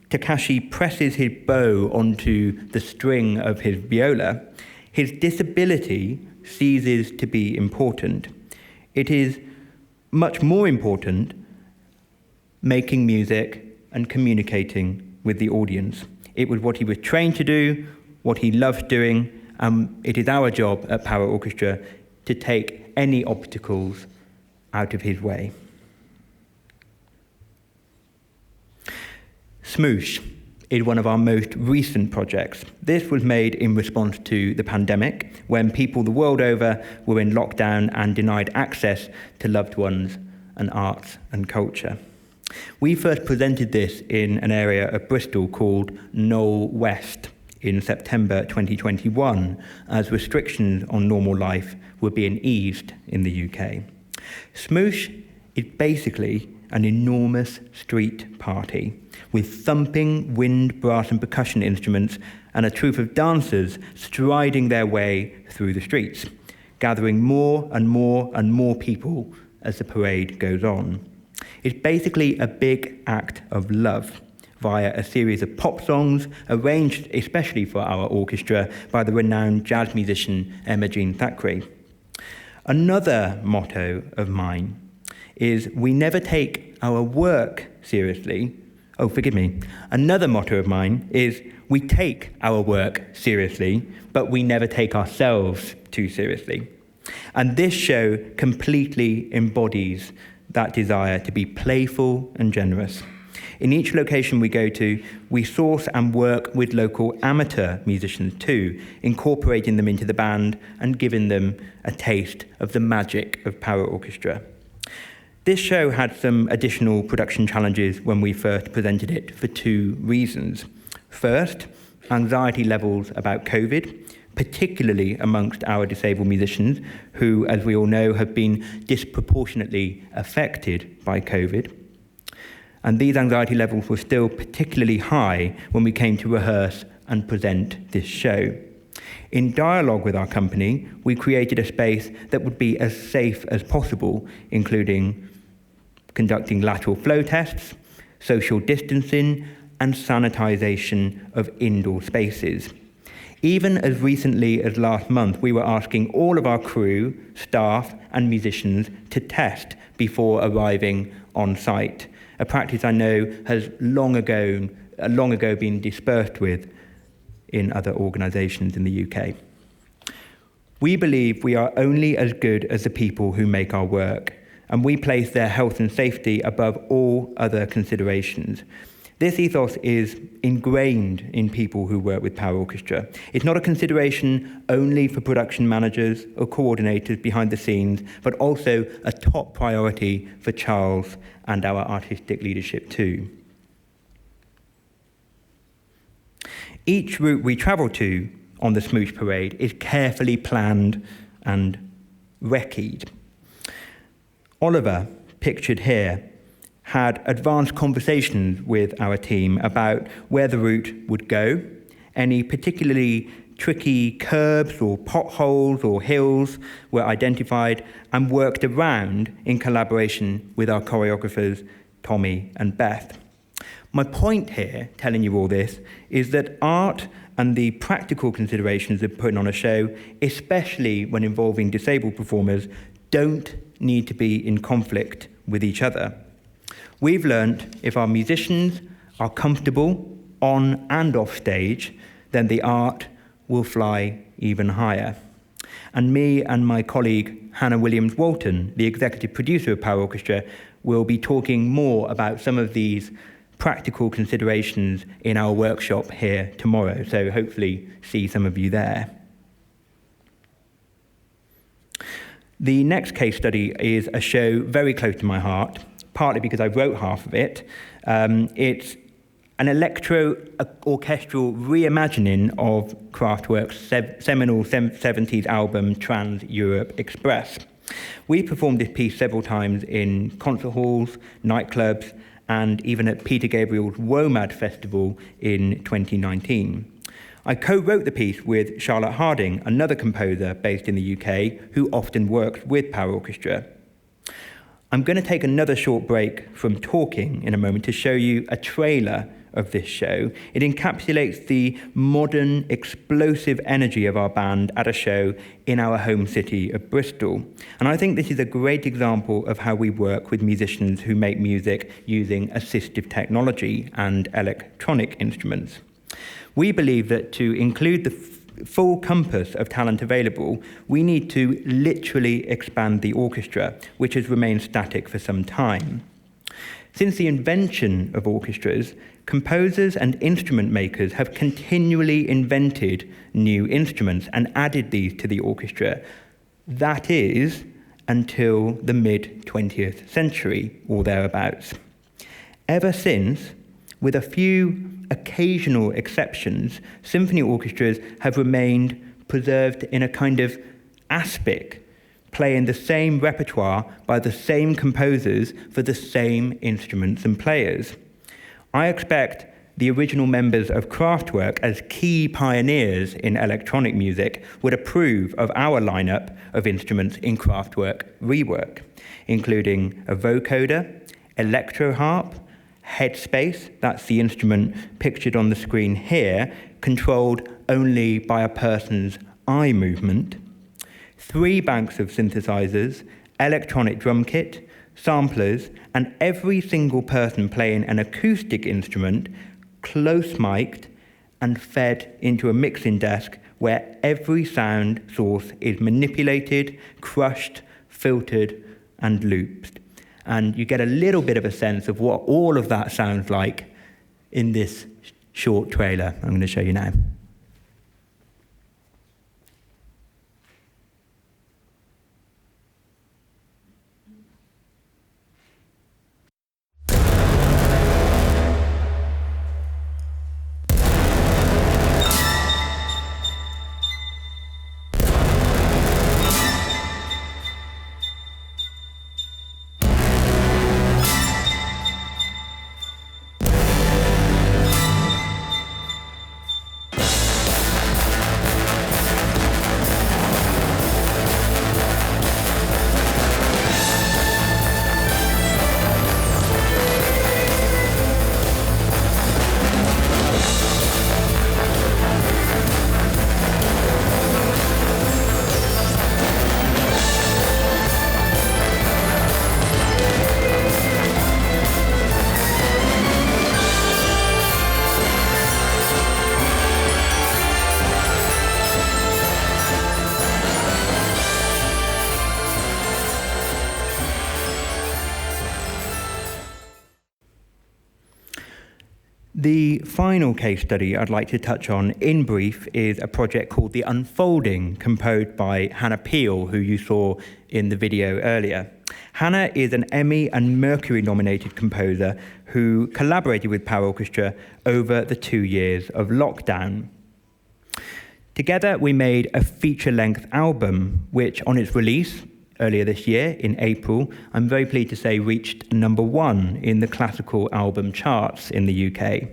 Takashi presses his bow onto the string of his viola, his disability ceases to be important. It is much more important making music and communicating with the audience. It was what he was trained to do, what he loved doing, and it is our job at Paraorchestra to take any obstacles out of his way. Smoosh is one of our most recent projects. This was made in response to the pandemic, when people the world over were in lockdown and denied access to loved ones and arts and culture. We first presented this in an area of Bristol called Knoll West in September 2021, as restrictions on normal life were being eased in the UK. Smoosh is basically an enormous street party with thumping wind, brass and percussion instruments and a troupe of dancers striding their way through the streets, gathering more and more and more people as the parade goes on. It's basically a big act of love via a series of pop songs arranged especially for our orchestra by the renowned jazz musician Emma Jean Thackeray. Another motto of mine is we never take our work seriously. Another motto of mine is we take our work seriously, but we never take ourselves too seriously. And this show completely embodies that desire to be playful and generous. In each location we go to, we source and work with local amateur musicians too, incorporating them into the band and giving them a taste of the magic of Paraorchestra. This show had some additional production challenges when we first presented it for two reasons. First, anxiety levels about COVID, particularly amongst our disabled musicians, who, as we all know, have been disproportionately affected by COVID. And these anxiety levels were still particularly high when we came to rehearse and present this show. In dialogue with our company, we created a space that would be as safe as possible, including conducting lateral flow tests, social distancing, and sanitization of indoor spaces. Even as recently as last month, we were asking all of our crew, staff, and musicians to test before arriving on site, a practice I know has long ago been dispersed with in other organisations in the UK. We believe we are only as good as the people who make our work, and we place their health and safety above all other considerations. This ethos is ingrained in people who work with Paraorchestra. It's not a consideration only for production managers or coordinators behind the scenes, but also a top priority for Charles and our artistic leadership too. Each route we travel to on the Smooch Parade is carefully planned and recceed. Oliver, pictured here, had advanced conversations with our team about where the route would go, any particularly tricky curbs or potholes or hills were identified and worked around in collaboration with our choreographers, Tommy and Beth. My point here, telling you all this, is that art and the practical considerations of putting on a show, especially when involving disabled performers, don't need to be in conflict with each other. We've learnt if our musicians are comfortable on and off stage, then the art will fly even higher. And me and my colleague Hannah Williams-Walton, the executive producer of Paraorchestra, will be talking more about some of these practical considerations in our workshop here tomorrow, so hopefully see some of you there. The next case study is a show very close to my heart, partly because I wrote half of it. It's an electro-orchestral reimagining of Kraftwerk's seminal 70s album Trans-Europe Express. We performed this piece several times in concert halls, nightclubs, and even at Peter Gabriel's WOMAD Festival in 2019. I co-wrote the piece with Charlotte Harding, another composer based in the UK who often works with Paraorchestra. I'm going to take another short break from talking in a moment to show you a trailer of this show. It encapsulates the modern, explosive energy of our band at a show in our home city of Bristol. And I think this is a great example of how we work with musicians who make music using assistive technology and electronic instruments. We believe that to include the full compass of talent available, we need to literally expand the orchestra, which has remained static for some time. Since the invention of orchestras, composers and instrument makers have continually invented new instruments and added these to the orchestra. That is, until the mid-20th century or thereabouts. Ever since, with a few occasional exceptions, symphony orchestras have remained preserved in a kind of aspic, playing the same repertoire by the same composers for the same instruments and players. I expect the original members of Kraftwerk, as key pioneers in electronic music, would approve of our lineup of instruments in Kraftwerk rework, including a vocoder, electro harp, Headspace, that's the instrument pictured on the screen here, controlled only by a person's eye movement. 3 banks of synthesizers, electronic drum kit, samplers, and every single person playing an acoustic instrument close mic'd and fed into a mixing desk where every sound source is manipulated, crushed, filtered, and looped. And you get a little bit of a sense of what all of that sounds like in this short trailer I'm going to show you now. The final case study I'd like to touch on in brief is a project called The Unfolding, composed by Hannah Peel, who you saw in the video earlier. Hannah is an Emmy and Mercury nominated composer who collaborated with Paraorchestra over the 2 years of lockdown. Together we made a feature-length album, which on its release earlier this year, in April, I'm very pleased to say reached #1 in the classical album charts in the UK.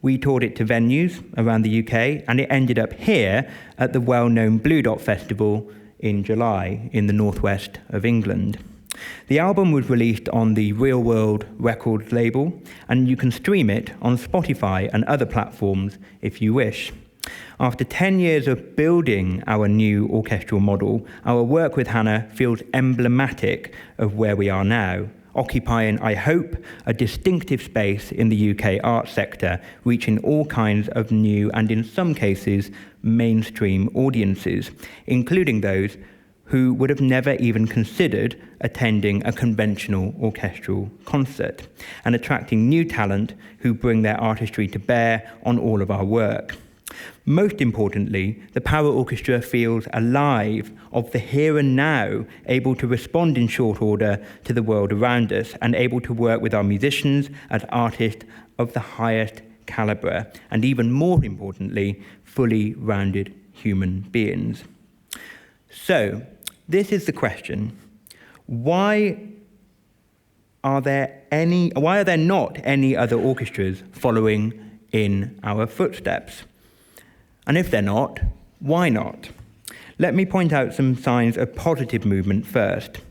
We toured it to venues around the UK, and it ended up here at the well-known Blue Dot Festival in July in the northwest of England. The album was released on the Real World Records label, and you can stream it on Spotify and other platforms if you wish. After 10 years of building our new orchestral model, our work with Hannah feels emblematic of where we are now, occupying, I hope, a distinctive space in the UK arts sector, reaching all kinds of new and, in some cases, mainstream audiences, including those who would have never even considered attending a conventional orchestral concert, and attracting new talent who bring their artistry to bear on all of our work. Most importantly, the Paraorchestra feels alive, of the here and now, able to respond in short order to the world around us, and able to work with our musicians as artists of the highest calibre, and even more importantly, fully rounded human beings. So, this is the question: why are there not any other orchestras following in our footsteps? And if they're not, why not? Let me point out some signs of positive movement first.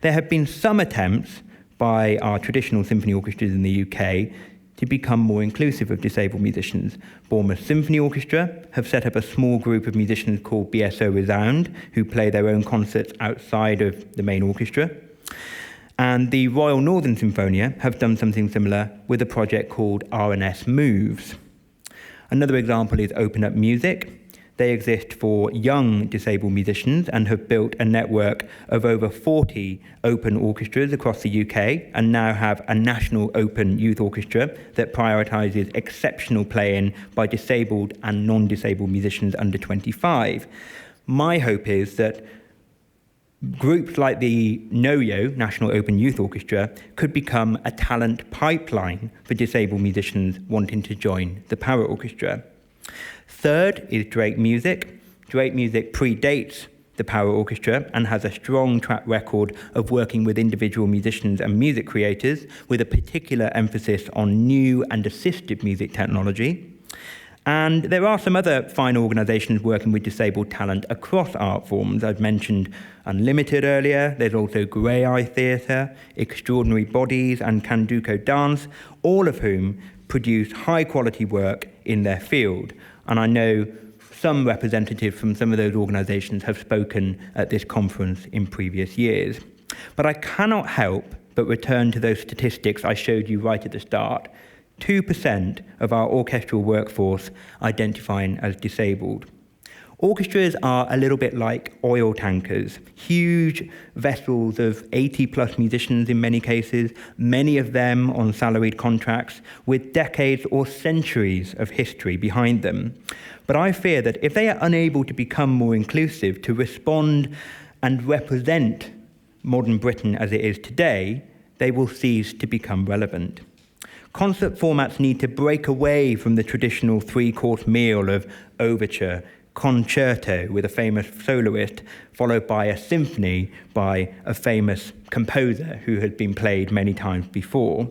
There have been some attempts by our traditional symphony orchestras in the UK to become more inclusive of disabled musicians. Bournemouth Symphony Orchestra have set up a small group of musicians called BSO Resound, who play their own concerts outside of the main orchestra. And the Royal Northern Symphonia have done something similar with a project called R&S Moves. Another example is Open Up Music. They exist for young disabled musicians and have built a network of over 40 open orchestras across the UK, and now have a national open youth orchestra that prioritises exceptional playing by disabled and non-disabled musicians under 25. My hope is that groups like the NOYO, National Open Youth Orchestra, could become a talent pipeline for disabled musicians wanting to join the Paraorchestra. Third is Drake Music. Drake Music predates the Paraorchestra and has a strong track record of working with individual musicians and music creators, with a particular emphasis on new and assistive music technology. And there are some other fine organisations working with disabled talent across art forms. I've mentioned Unlimited earlier. There's also Grey Eye Theatre, Extraordinary Bodies and Kanduko Dance, all of whom produce high-quality work in their field. And I know some representatives from some of those organisations have spoken at this conference in previous years. But I cannot help but return to those statistics I showed you right at the start. 2% of our orchestral workforce identifying as disabled. Orchestras are a little bit like oil tankers, huge vessels of 80-plus musicians in many cases, many of them on salaried contracts, with decades or centuries of history behind them. But I fear that if they are unable to become more inclusive, to respond and represent modern Britain as it is today, they will cease to become relevant. Concert formats need to break away from the traditional three-course meal of overture, concerto with a famous soloist, followed by a symphony by a famous composer who had been played many times before.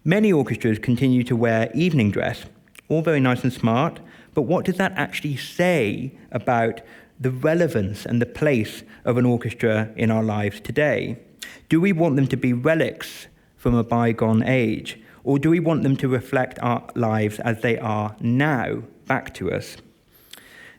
Many orchestras continue to wear evening dress, all very nice and smart, but what does that actually say about the relevance and the place of an orchestra in our lives today? Do we want them to be relics from a bygone age? Or do we want them to reflect our lives as they are now back to us?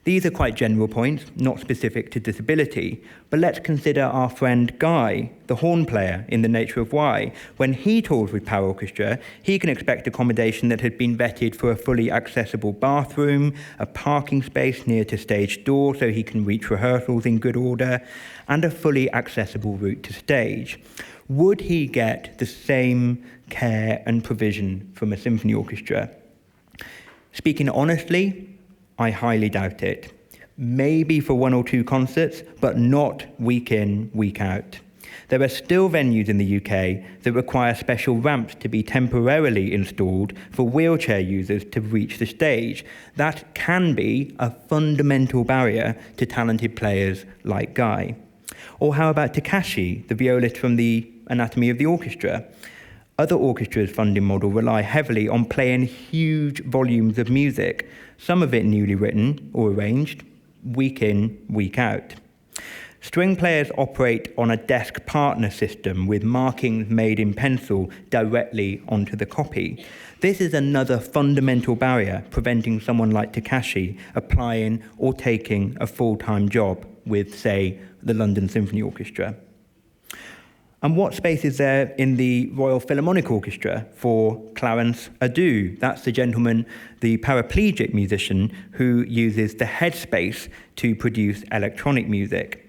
These are quite general points, not specific to disability, but let's consider our friend Guy, the horn player in The Nature of Why. When he tours with Paraorchestra, he can expect accommodation that had been vetted for a fully accessible bathroom, a parking space near to stage door so he can reach rehearsals in good order, and a fully accessible route to stage. Would he get the same care and provision from a symphony orchestra? Speaking honestly, I highly doubt it. Maybe for one or two concerts, but not week in, week out. There are still venues in the UK that require special ramps to be temporarily installed for wheelchair users to reach the stage. That can be a fundamental barrier to talented players like Guy. Or how about Takashi, the violist from the Anatomy of the Orchestra? Other orchestras' funding model rely heavily on playing huge volumes of music, some of it newly written or arranged, week in, week out. String players operate on a desk partner system with markings made in pencil directly onto the copy. This is another fundamental barrier preventing someone like Takashi applying or taking a full-time job with, say, the London Symphony Orchestra. And what space is there in the Royal Philharmonic Orchestra for Clarence Adu? That's the gentleman, the paraplegic musician, who uses the headspace to produce electronic music.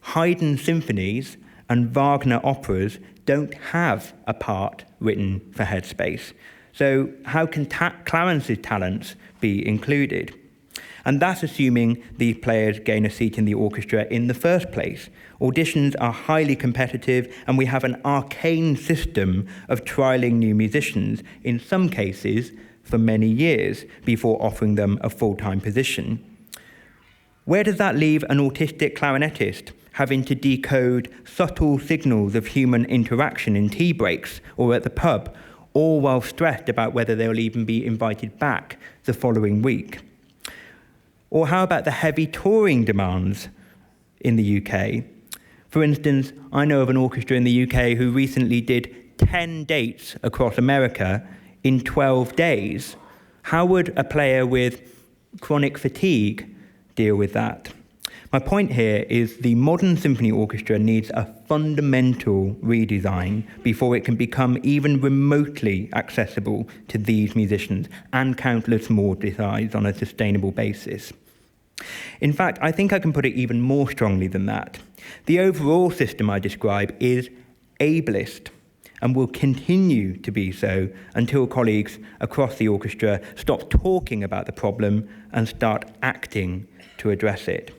Haydn symphonies and Wagner operas don't have a part written for headspace. So how can Clarence's talents be included? And that's assuming these players gain a seat in the orchestra in the first place. Auditions are highly competitive, and we have an arcane system of trialling new musicians, in some cases for many years, before offering them a full-time position. Where does that leave an autistic clarinetist having to decode subtle signals of human interaction in tea breaks or at the pub, all while stressed about whether they'll even be invited back the following week? Or how about the heavy touring demands in the UK? For instance, I know of an orchestra in the UK who recently did 10 dates across America in 12 days. How would a player with chronic fatigue deal with that? My point here is the modern symphony orchestra needs a fundamental redesign before it can become even remotely accessible to these musicians and countless more besides on a sustainable basis. In fact, I think I can put it even more strongly than that. The overall system I describe is ableist and will continue to be so until colleagues across the orchestra stop talking about the problem and start acting to address it.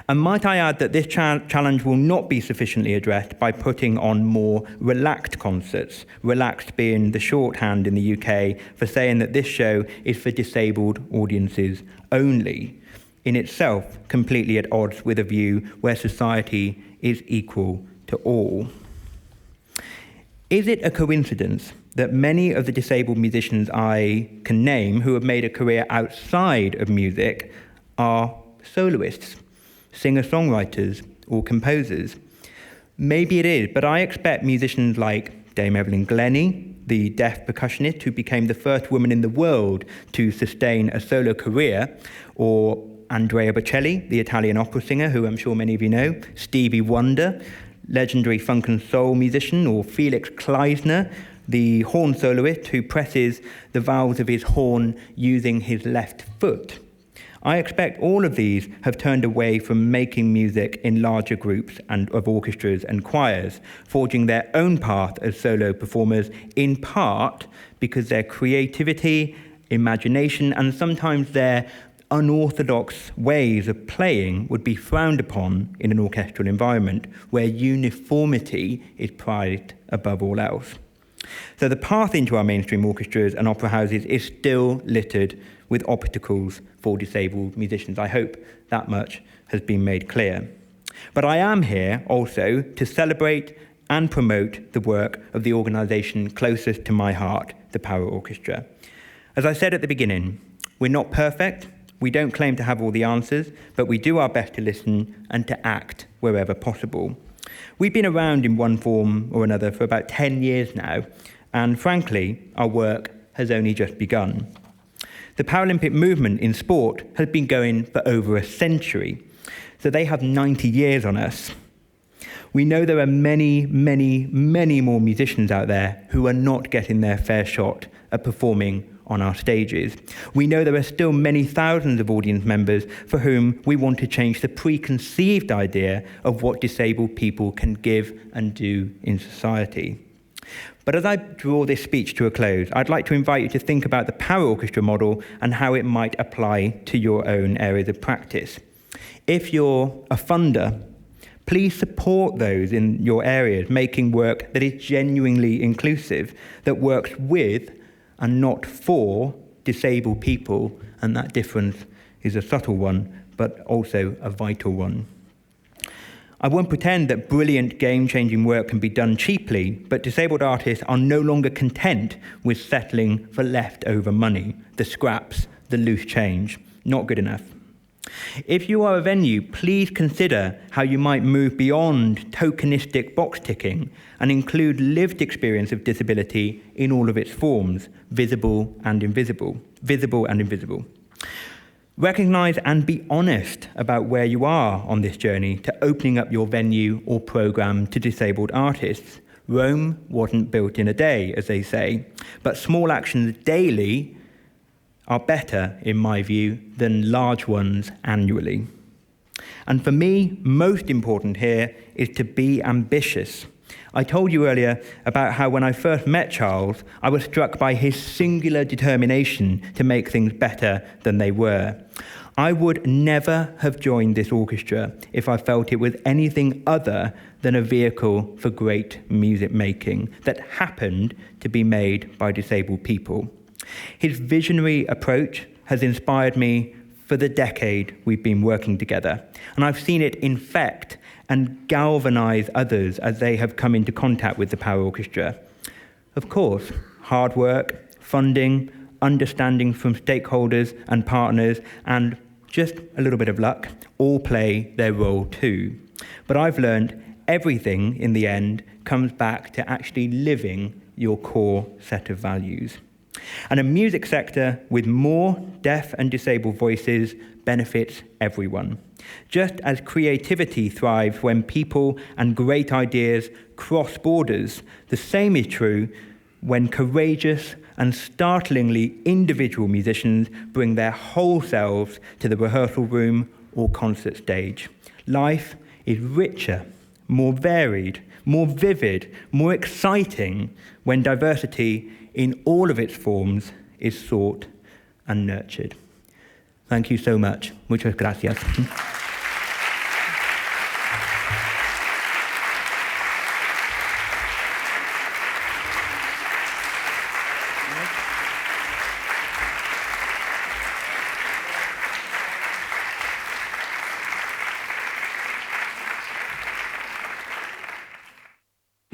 And might I add that this challenge will not be sufficiently addressed by putting on more relaxed concerts, relaxed being the shorthand in the UK for saying that this show is for disabled audiences only, in itself completely at odds with a view where society is equal to all. Is it a coincidence that many of the disabled musicians I can name who have made a career outside of music are soloists, singer-songwriters, or composers? Maybe it is, but I expect musicians like Dame Evelyn Glennie, the deaf percussionist who became the first woman in the world to sustain a solo career, or Andrea Bocelli, the Italian opera singer who I'm sure many of you know, Stevie Wonder, legendary funk and soul musician, or Felix Kleisner, the horn soloist who presses the valves of his horn using his left foot. I expect all of these have turned away from making music in larger groups and of orchestras and choirs, forging their own path as solo performers, in part because their creativity, imagination, and sometimes their unorthodox ways of playing would be frowned upon in an orchestral environment where uniformity is prized above all else. So the path into our mainstream orchestras and opera houses is still littered with obstacles for disabled musicians. I hope that much has been made clear. But I am here also to celebrate and promote the work of the organisation closest to my heart, the Paraorchestra. As I said at the beginning, we're not perfect. We don't claim to have all the answers, but we do our best to listen and to act wherever possible. We've been around in one form or another for about 10 years now, and frankly, our work has only just begun. The Paralympic movement in sport has been going for over a century, so they have 90 years on us. We know there are many, many, many more musicians out there who are not getting their fair shot at performing on our stages. We know there are still many thousands of audience members for whom we want to change the preconceived idea of what disabled people can give and do in society. But as I draw this speech to a close, I'd like to invite you to think about the Paraorchestra model and how it might apply to your own areas of practice. If you're a funder, please support those in your areas making work that is genuinely inclusive, that works with and not for disabled people, and that difference is a subtle one, but also a vital one. I won't pretend that brilliant game-changing work can be done cheaply, but disabled artists are no longer content with settling for leftover money, the scraps, the loose change. Not good enough. If you are a venue, please consider how you might move beyond tokenistic box ticking and include lived experience of disability in all of its forms, visible and invisible. Recognise and be honest about where you are on this journey to opening up your venue or programme to disabled artists. Rome wasn't built in a day, as they say, but small actions daily are better, in my view, than large ones annually. And for me, most important here is to be ambitious. I told you earlier about how when I first met Charles, I was struck by his singular determination to make things better than they were. I would never have joined this orchestra if I felt it was anything other than a vehicle for great music making that happened to be made by disabled people. His visionary approach has inspired me for the decade we've been working together, and I've seen it infect and galvanise others as they have come into contact with the Paraorchestra. Of course, hard work, funding, understanding from stakeholders and partners, and just a little bit of luck all play their role too. But I've learned everything in the end comes back to actually living your core set of values. And a music sector with more deaf and disabled voices benefits everyone. Just as creativity thrives when people and great ideas cross borders, the same is true when courageous and startlingly individual musicians bring their whole selves to the rehearsal room or concert stage. Life is richer, more varied, more vivid, more exciting when diversity in all of its forms is sought and nurtured. Thank you so much. Muchas gracias.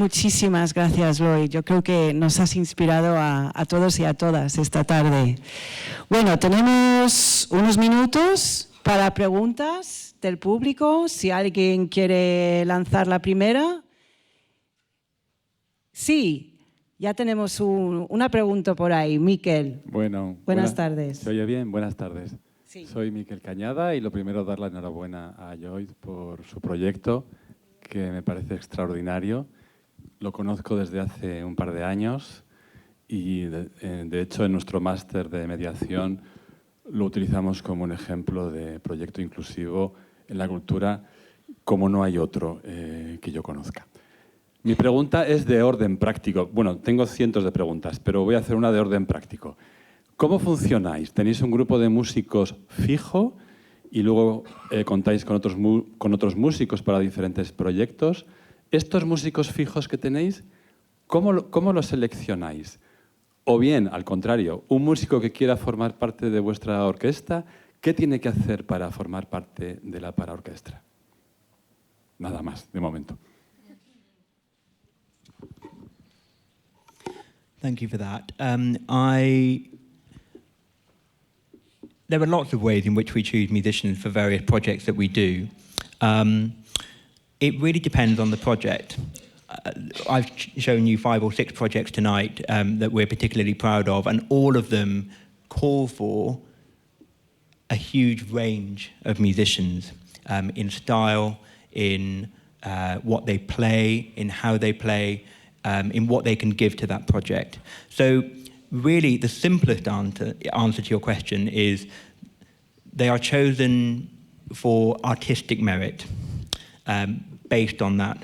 Muchísimas gracias, Lloyd. Yo creo que nos has inspirado a todos y a todas esta tarde. Bueno, tenemos unos minutos para preguntas del público. Si alguien quiere lanzar la primera. Sí, ya tenemos una pregunta por ahí. Miquel. Bueno, buenas tardes. ¿Se oye bien? Buenas tardes. Sí. Soy Miquel Cañada y lo primero dar la enhorabuena a Lloyd por su proyecto, que me parece extraordinario. Lo conozco desde hace un par de años y, de hecho, en nuestro máster de mediación lo utilizamos como un ejemplo de proyecto inclusivo en la cultura como no hay otro que yo conozca. Mi pregunta es de orden práctico. Bueno, tengo cientos de preguntas, pero voy a hacer una de orden práctico. ¿Cómo funcionáis? ¿Tenéis un grupo de músicos fijo y luego contáis con otros músicos para diferentes proyectos? Estos músicos fijos que tenéis, ¿cómo los seleccionáis? O bien, al contrario, un músico que quiera formar parte de vuestra orquesta, ¿qué tiene que hacer para formar parte de la Paraorchestra? Nada más, de momento. Thank you for that. There are lots of ways in which we choose musicians for various projects that we do. It really depends on the project. I've shown you 5 or 6 projects tonight that we're particularly proud of, and all of them call for a huge range of musicians in style, in what they play, in how they play, in what they can give to that project. So really the simplest answer to your question is they are chosen for artistic merit. Based on that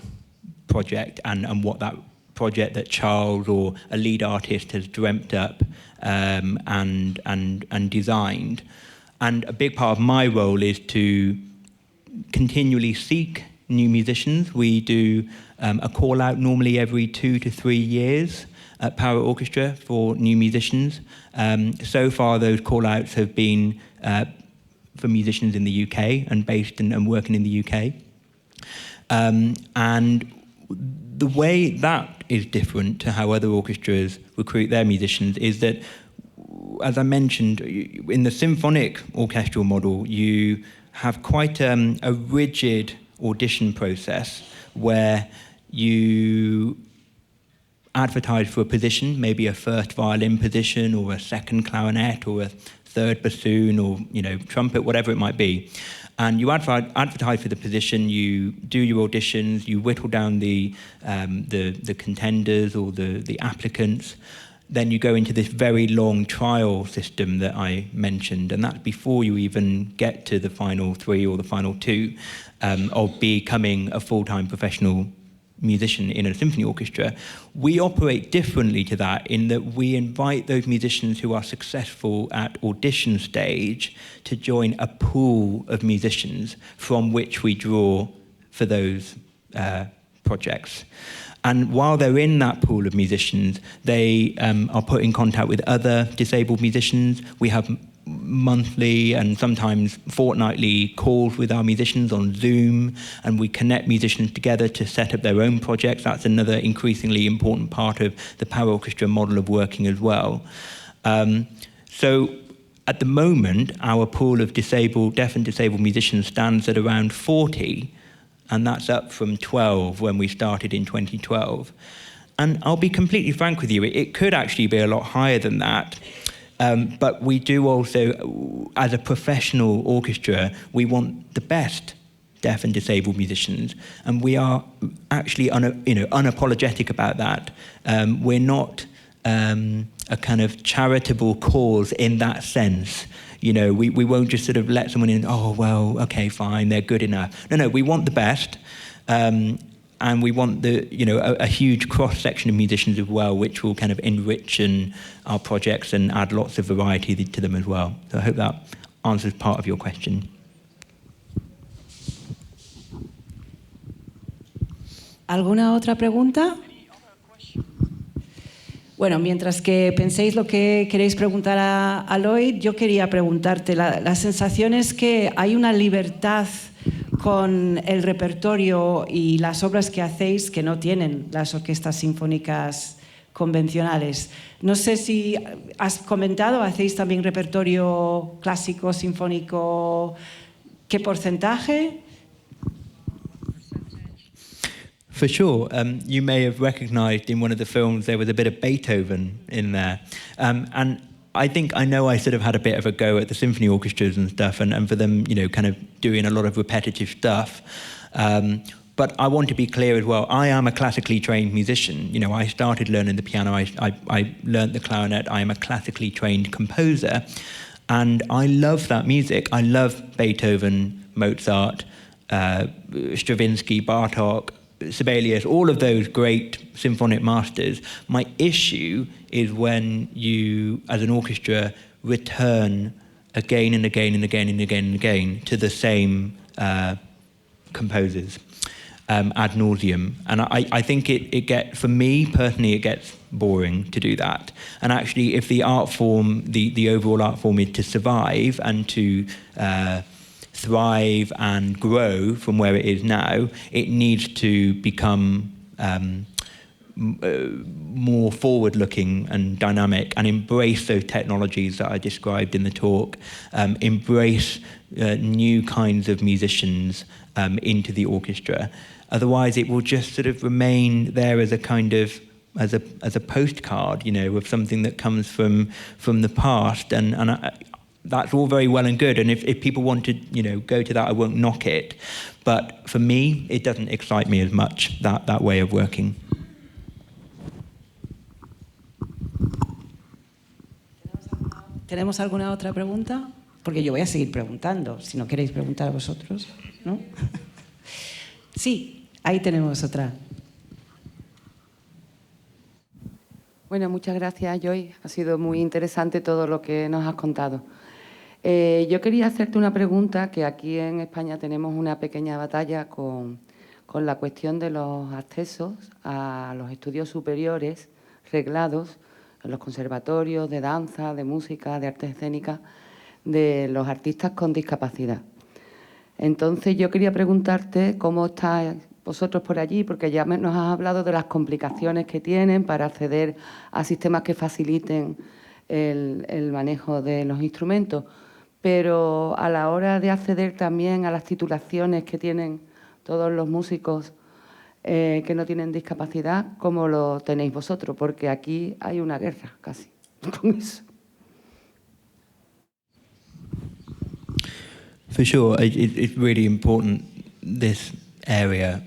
project and what that project that Charles or a lead artist has dreamt up and designed. And a big part of my role is to continually seek new musicians. We do a call out normally every 2 to 3 years at Paraorchestra for new musicians. So far those call outs have been for musicians in the UK and based and working in the UK. And the way that is different to how other orchestras recruit their musicians is that, as I mentioned, in the symphonic orchestral model, you have quite a rigid audition process where you advertise for a position, maybe a first violin position or a second clarinet or a third bassoon or trumpet, whatever it might be. And you advertise for the position, you do your auditions, you whittle down the contenders or the applicants. Then you go into this very long trial system that I mentioned, and that's before you even get to the final 3 or the final 2 of becoming a full-time professional musician in a symphony orchestra. We operate differently to that in that we invite those musicians who are successful at audition stage to join a pool of musicians from which we draw for those projects. And while they're in that pool of musicians, they are put in contact with other disabled musicians. We have monthly and sometimes fortnightly calls with our musicians on Zoom, and we connect musicians together to set up their own projects. That's another increasingly important part of the Paraorchestra model of working as well. So at the moment, our pool of deaf and disabled musicians stands at around 40, and that's up from 12 when we started in 2012. And I'll be completely frank with you, it could actually be a lot higher than that. But we do also, as a professional orchestra, we want the best deaf and disabled musicians, and we are actually unapologetic about that. We're not a kind of charitable cause in that sense. We won't just sort of let someone in, oh, well, okay, fine, they're good enough. No, we want the best. And we want a huge cross-section of musicians as well, which will kind of enrich our projects and add lots of variety to them as well. So I hope that answers part of your question. ¿Alguna otra pregunta? Bueno, mientras que penséis lo que queréis preguntar a Lloyd, yo quería preguntarte, la sensación es que hay una libertad con el repertorio y las obras que hacéis que no tienen las orquestas sinfónicas convencionales. No sé si has comentado, ¿hacéis también repertorio clásico, sinfónico? ¿Qué porcentaje? For sure. You may have recognized in one of the films there was a bit of Beethoven in there. And I think I know I sort of had a bit of a go at the symphony orchestras and stuff, and for them, you know, kind of doing a lot of repetitive stuff. But I want to be clear as well, I am a classically trained musician. You know, I started learning the piano, I learned the clarinet, I am a classically trained composer. And I love that music. I love Beethoven, Mozart, Stravinsky, Bartók, Sibelius, all of those great symphonic masters. My issue is when you, as an orchestra, return again and again and again and again and again to the same composers ad nauseum. And I think for me personally, it gets boring to do that. And actually, if the art form, the overall art form is to survive and to thrive and grow from where it is now, it needs to become more forward-looking and dynamic and embrace those technologies that I described in the talk, embrace new kinds of musicians into the orchestra. Otherwise, it will just sort of remain there as a kind of as a postcard, you know, of something that comes from the past, and that's all very well and good, and if people want to, you know, go to that, I won't knock it. But for me, it doesn't excite me as much, that way of working. ¿Tenemos alguna otra pregunta? Porque yo voy a seguir preguntando, si no queréis preguntar vosotros, ¿no? Sí, ahí tenemos otra. Bueno, muchas gracias, Lloyd. Ha sido muy interesante todo lo que nos has contado. Yo quería hacerte una pregunta, que aquí en España tenemos una pequeña batalla con la cuestión de los accesos a los estudios superiores reglados en los conservatorios de danza, de música, de artes escénicas, de los artistas con discapacidad. Entonces yo quería preguntarte cómo estáis vosotros por allí, porque ya nos has hablado de las complicaciones que tienen para acceder a sistemas que faciliten el manejo de los instrumentos, pero a la hora de acceder también a las titulaciones que tienen todos los músicos que no tienen discapacidad, ¿cómo lo tenéis vosotros? Porque aquí hay una guerra casi con eso. For sure, it's really important, this area.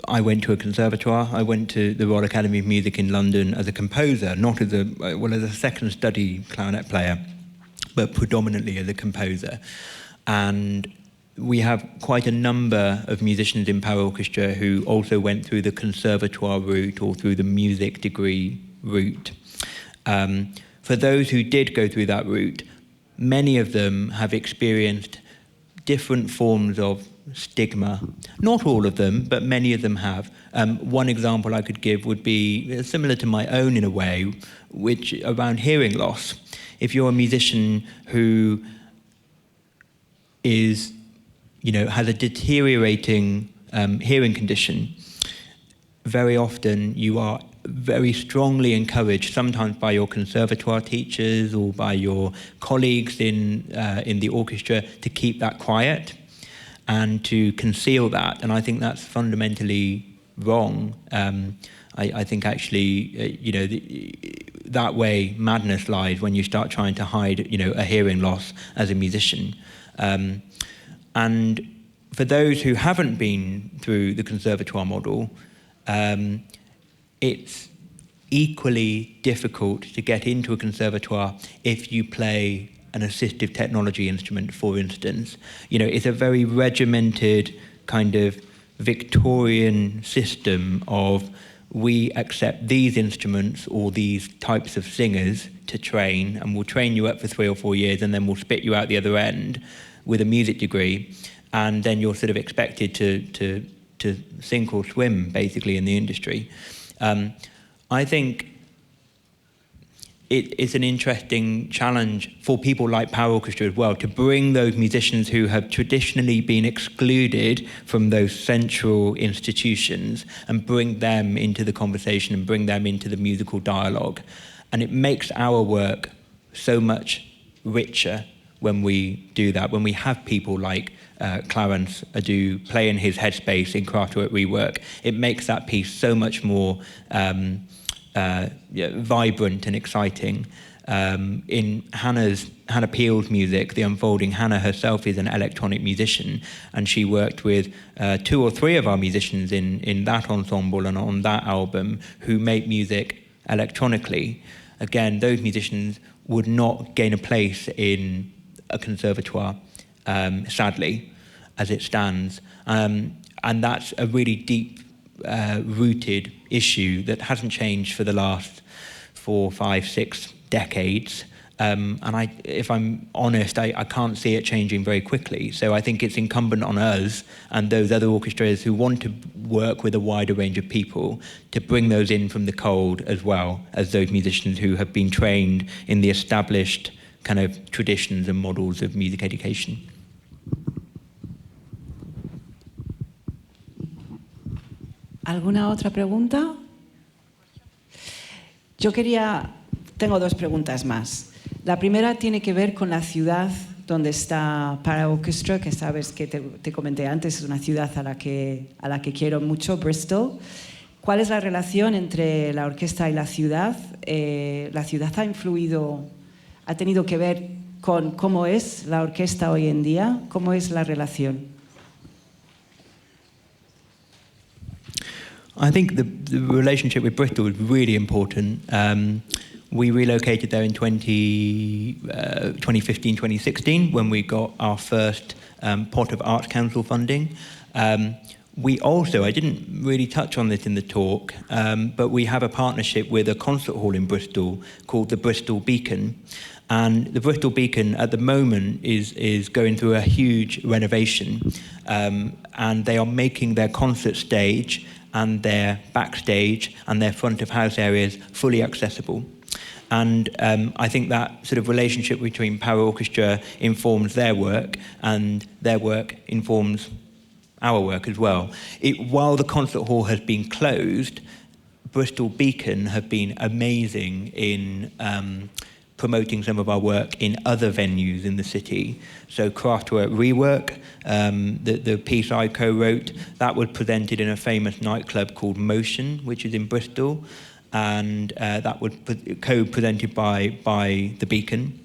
I went to a conservatoire. I went to the Royal Academy of Music in London as a composer, not as a second study clarinet player, but predominantly as a composer. And we have quite a number of musicians in Paraorchestra who also went through the conservatoire route or through the music degree route. For those who did go through that route, many of them have experienced different forms of stigma. Not all of them, but many of them have. One example I could give would be similar to my own in a way, which around hearing loss. If you're a musician who is, you know, has a deteriorating hearing condition, very often you are very strongly encouraged, sometimes by your conservatoire teachers or by your colleagues in the orchestra, to keep that quiet and to conceal that. And I think that's fundamentally wrong. I think actually, you know, that way madness lies, when you start trying to hide, you know, a hearing loss as a musician. And for those who haven't been through the conservatoire model, it's equally difficult to get into a conservatoire if you play an assistive technology instrument, for instance. You know, it's a very regimented kind of Victorian system of, we accept these instruments or these types of singers to train, and we'll train you up for 3 or 4 years, and then we'll spit you out the other end with a music degree, and then you're sort of expected to sink or swim, basically, in the industry. I think it's an interesting challenge for people like Paraorchestra as well, to bring those musicians who have traditionally been excluded from those central institutions and bring them into the conversation and bring them into the musical dialogue. And it makes our work so much richer when we do that, when we have people like Clarence Adu play in his headspace in Kraftwerk Rework. It makes that piece so much more vibrant and exciting. In Hannah Peel's music, The Unfolding, Hannah herself is an electronic musician, and she worked with 2 or 3 of our musicians in that ensemble and on that album who make music electronically. Again, those musicians would not gain a place in a conservatoire, sadly, as it stands. And that's a really deep rooted issue that hasn't changed for the last 4, 5, 6 decades. And if I'm honest, I can't see it changing very quickly. So I think it's incumbent on us and those other orchestras who want to work with a wider range of people to bring those in from the cold, as well as those musicians who have been trained in the established kind of traditions and models of music education. ¿Alguna otra pregunta? Tengo 2 preguntas más. La primera tiene que ver con la ciudad donde está Paraorchestra, que sabes que te comenté antes, es una ciudad a la que quiero mucho, Bristol. ¿Cuál es la relación entre la orquesta y la ciudad? ¿La ciudad ha tenido que ver con cómo es la orquesta hoy en día? ¿Cómo es la relación? I think the relationship with Bristol is really important. We relocated there in 2015, 2016, when we got our first pot of Arts Council funding. We also, I didn't really touch on this in the talk, but we have a partnership with a concert hall in Bristol called the Bristol Beacon. And the Bristol Beacon at the moment is going through a huge renovation, and they are making their concert stage and their backstage and their front of house areas fully accessible. And I think that sort of relationship between Paraorchestra informs their work, and their work informs our work as well. While the concert hall has been closed, Bristol Beacon have been amazing in promoting some of our work in other venues in the city. So Kraftwerk Rework, the piece I co-wrote, that was presented in a famous nightclub called Motion, which is in Bristol, and that was co-presented by the Beacon.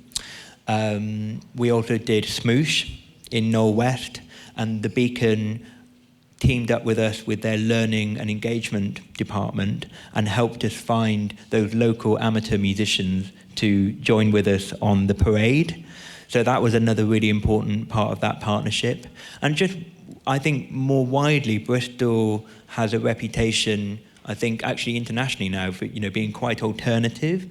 We also did Smoosh in Knoll West, and the Beacon teamed up with us with their learning and engagement department and helped us find those local amateur musicians to join with us on the parade. So that was another really important part of that partnership. And just, I think more widely, Bristol has a reputation, I think actually internationally now, for being quite alternative,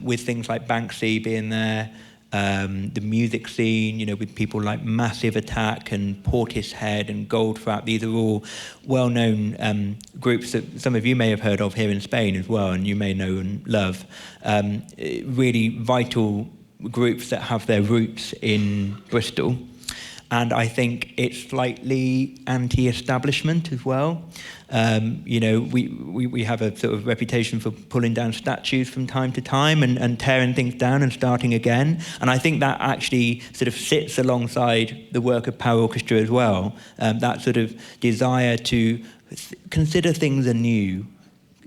with things like Banksy being there, the music scene, with people like Massive Attack and Portishead and Goldfrapp. These are all well-known groups that some of you may have heard of here in Spain as well, and you may know and love. Really vital groups that have their roots in Bristol. And I think it's slightly anti-establishment as well. We have a sort of reputation for pulling down statues from time to time and tearing things down and starting again. And I think that actually sort of sits alongside the work of Paraorchestra as well. That sort of desire to consider things anew,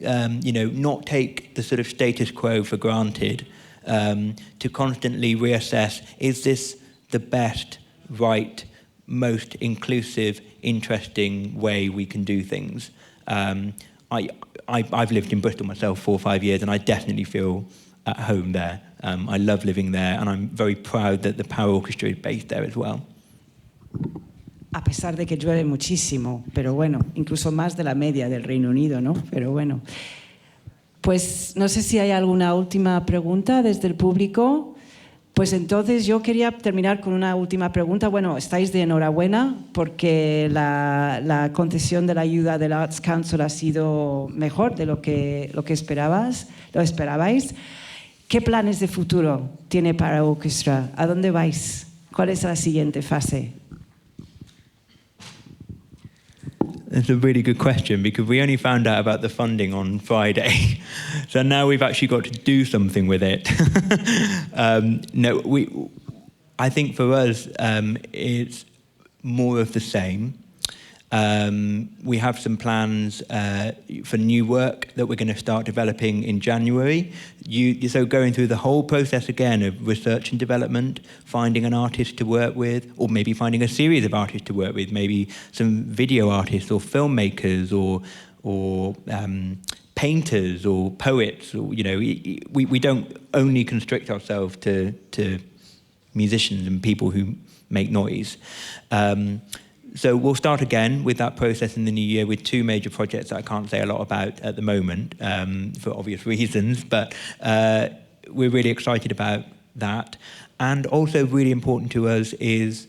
not take the sort of status quo for granted, to constantly reassess, is this the best, right, most inclusive, interesting way we can do things. I've lived in Bristol myself 4 or 5 years, and I definitely feel at home there. I love living there, and I'm very proud that the Paraorchestra is based there as well. A pesar de que llueve muchísimo, pero bueno, incluso más de la media del Reino Unido, ¿no? Pero bueno. Pues no sé si hay alguna última pregunta desde el público. Pues entonces yo quería terminar con una última pregunta. Bueno, estáis de enhorabuena porque la concesión de la ayuda del Arts Council ha sido mejor de lo que esperabais. ¿Qué planes de futuro tiene Paraorchestra? ¿A dónde vais? ¿Cuál es la siguiente fase? That's a really good question, because we only found out about the funding on Friday. So now we've actually got to do something with it. I think for us, it's more of the same. We have some plans for new work that we're going to start developing in January. So going through the whole process again of research and development, finding an artist to work with, or maybe finding a series of artists to work with, maybe some video artists or filmmakers or painters or poets. Or, we don't only constrict ourselves to musicians and people who make noise. So we'll start again with that process in the new year with two major projects that I can't say a lot about at the moment for obvious reasons, but we're really excited about that. And also really important to us is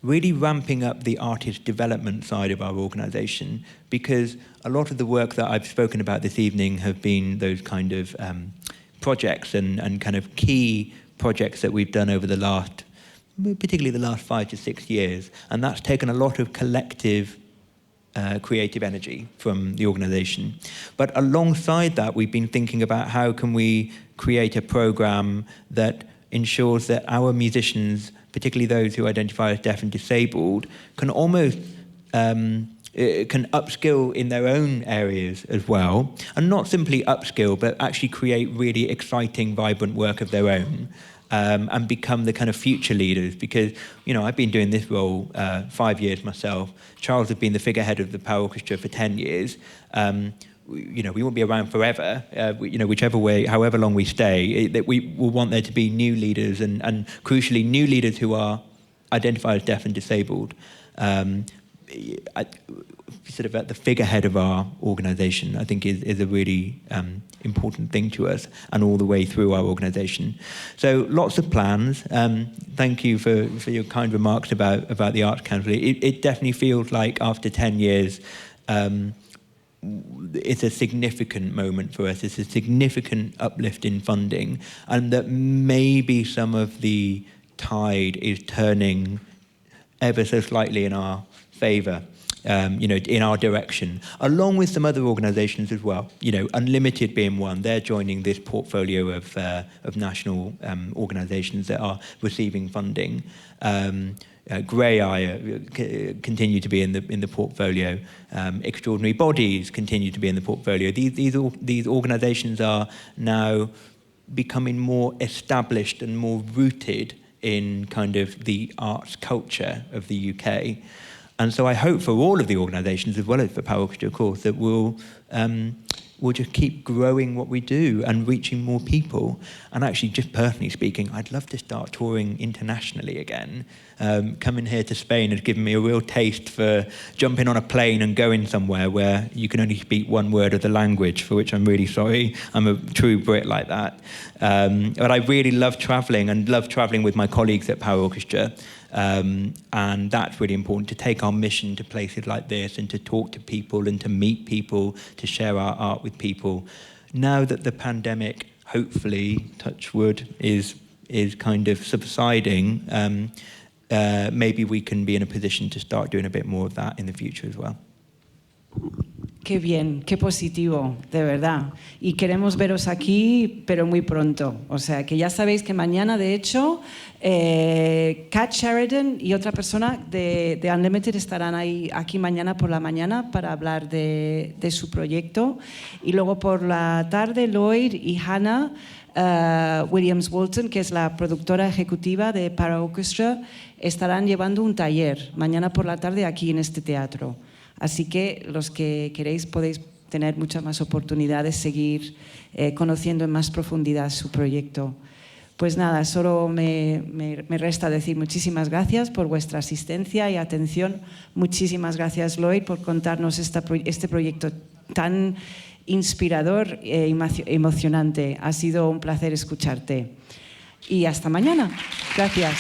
really ramping up the artist development side of our organisation, because a lot of the work that I've spoken about this evening have been those kind of projects and kind of key projects that we've done over the last, particularly the last 5 to 6 years, and that's taken a lot of collective creative energy from the organisation. But alongside that, we've been thinking about how can we create a programme that ensures that our musicians, particularly those who identify as deaf and disabled, can almost can upskill in their own areas as well, and not simply upskill, but actually create really exciting, vibrant work of their own. And become the kind of future leaders, because I've been doing this role 5 years myself. Charles has been the figurehead of the Paraorchestra for 10 years. We won't be around forever. Whichever way, however long we stay, that we will want there to be new leaders and crucially new leaders who are identified as deaf and disabled. Sort of at the figurehead of our organisation, I think is a really important thing to us, and all the way through our organisation. So lots of plans. Thank you for your kind remarks about the Arts Council. It definitely feels like after 10 years, it's a significant moment for us. It's a significant uplift in funding, and that maybe some of the tide is turning ever so slightly in our favour. In our direction, along with some other organisations as well. Unlimited being one, they're joining this portfolio of national organisations that are receiving funding. Grey Eye continue to be in the portfolio. Extraordinary Bodies continue to be in the portfolio. These organisations are now becoming more established and more rooted in kind of the arts culture of the UK. And so I hope for all of the organisations, as well as for Paraorchestra, of course, that we'll just keep growing what we do and reaching more people. And actually, just personally speaking, I'd love to start touring internationally again. Coming here to Spain has given me a real taste for jumping on a plane and going somewhere where you can only speak one word of the language, for which I'm really sorry. I'm a true Brit like that. But I really love travelling, and love travelling with my colleagues at Paraorchestra. And that's really important, to take our mission to places like this and to talk to people and to meet people, to share our art with people. Now that the pandemic, hopefully, touch wood, is kind of subsiding, maybe we can be in a position to start doing a bit more of that in the future as well. Qué bien, qué positivo, de verdad. Y queremos veros aquí, pero muy pronto. O sea, que ya sabéis que mañana, de hecho, Kat Sheridan y otra persona de Unlimited estarán aquí mañana por la mañana para hablar de su proyecto. Y luego por la tarde, Lloyd y Hannah Williams-Walton, que es la productora ejecutiva de Paraorchestra, estarán llevando un taller mañana por la tarde aquí en este teatro. Así que los que queréis podéis tener muchas más oportunidades, seguir conociendo en más profundidad su proyecto. Pues nada, solo me resta decir muchísimas gracias por vuestra asistencia y atención. Muchísimas gracias, Lloyd, por contarnos este proyecto tan inspirador e emocionante. Ha sido un placer escucharte. Y hasta mañana. Gracias.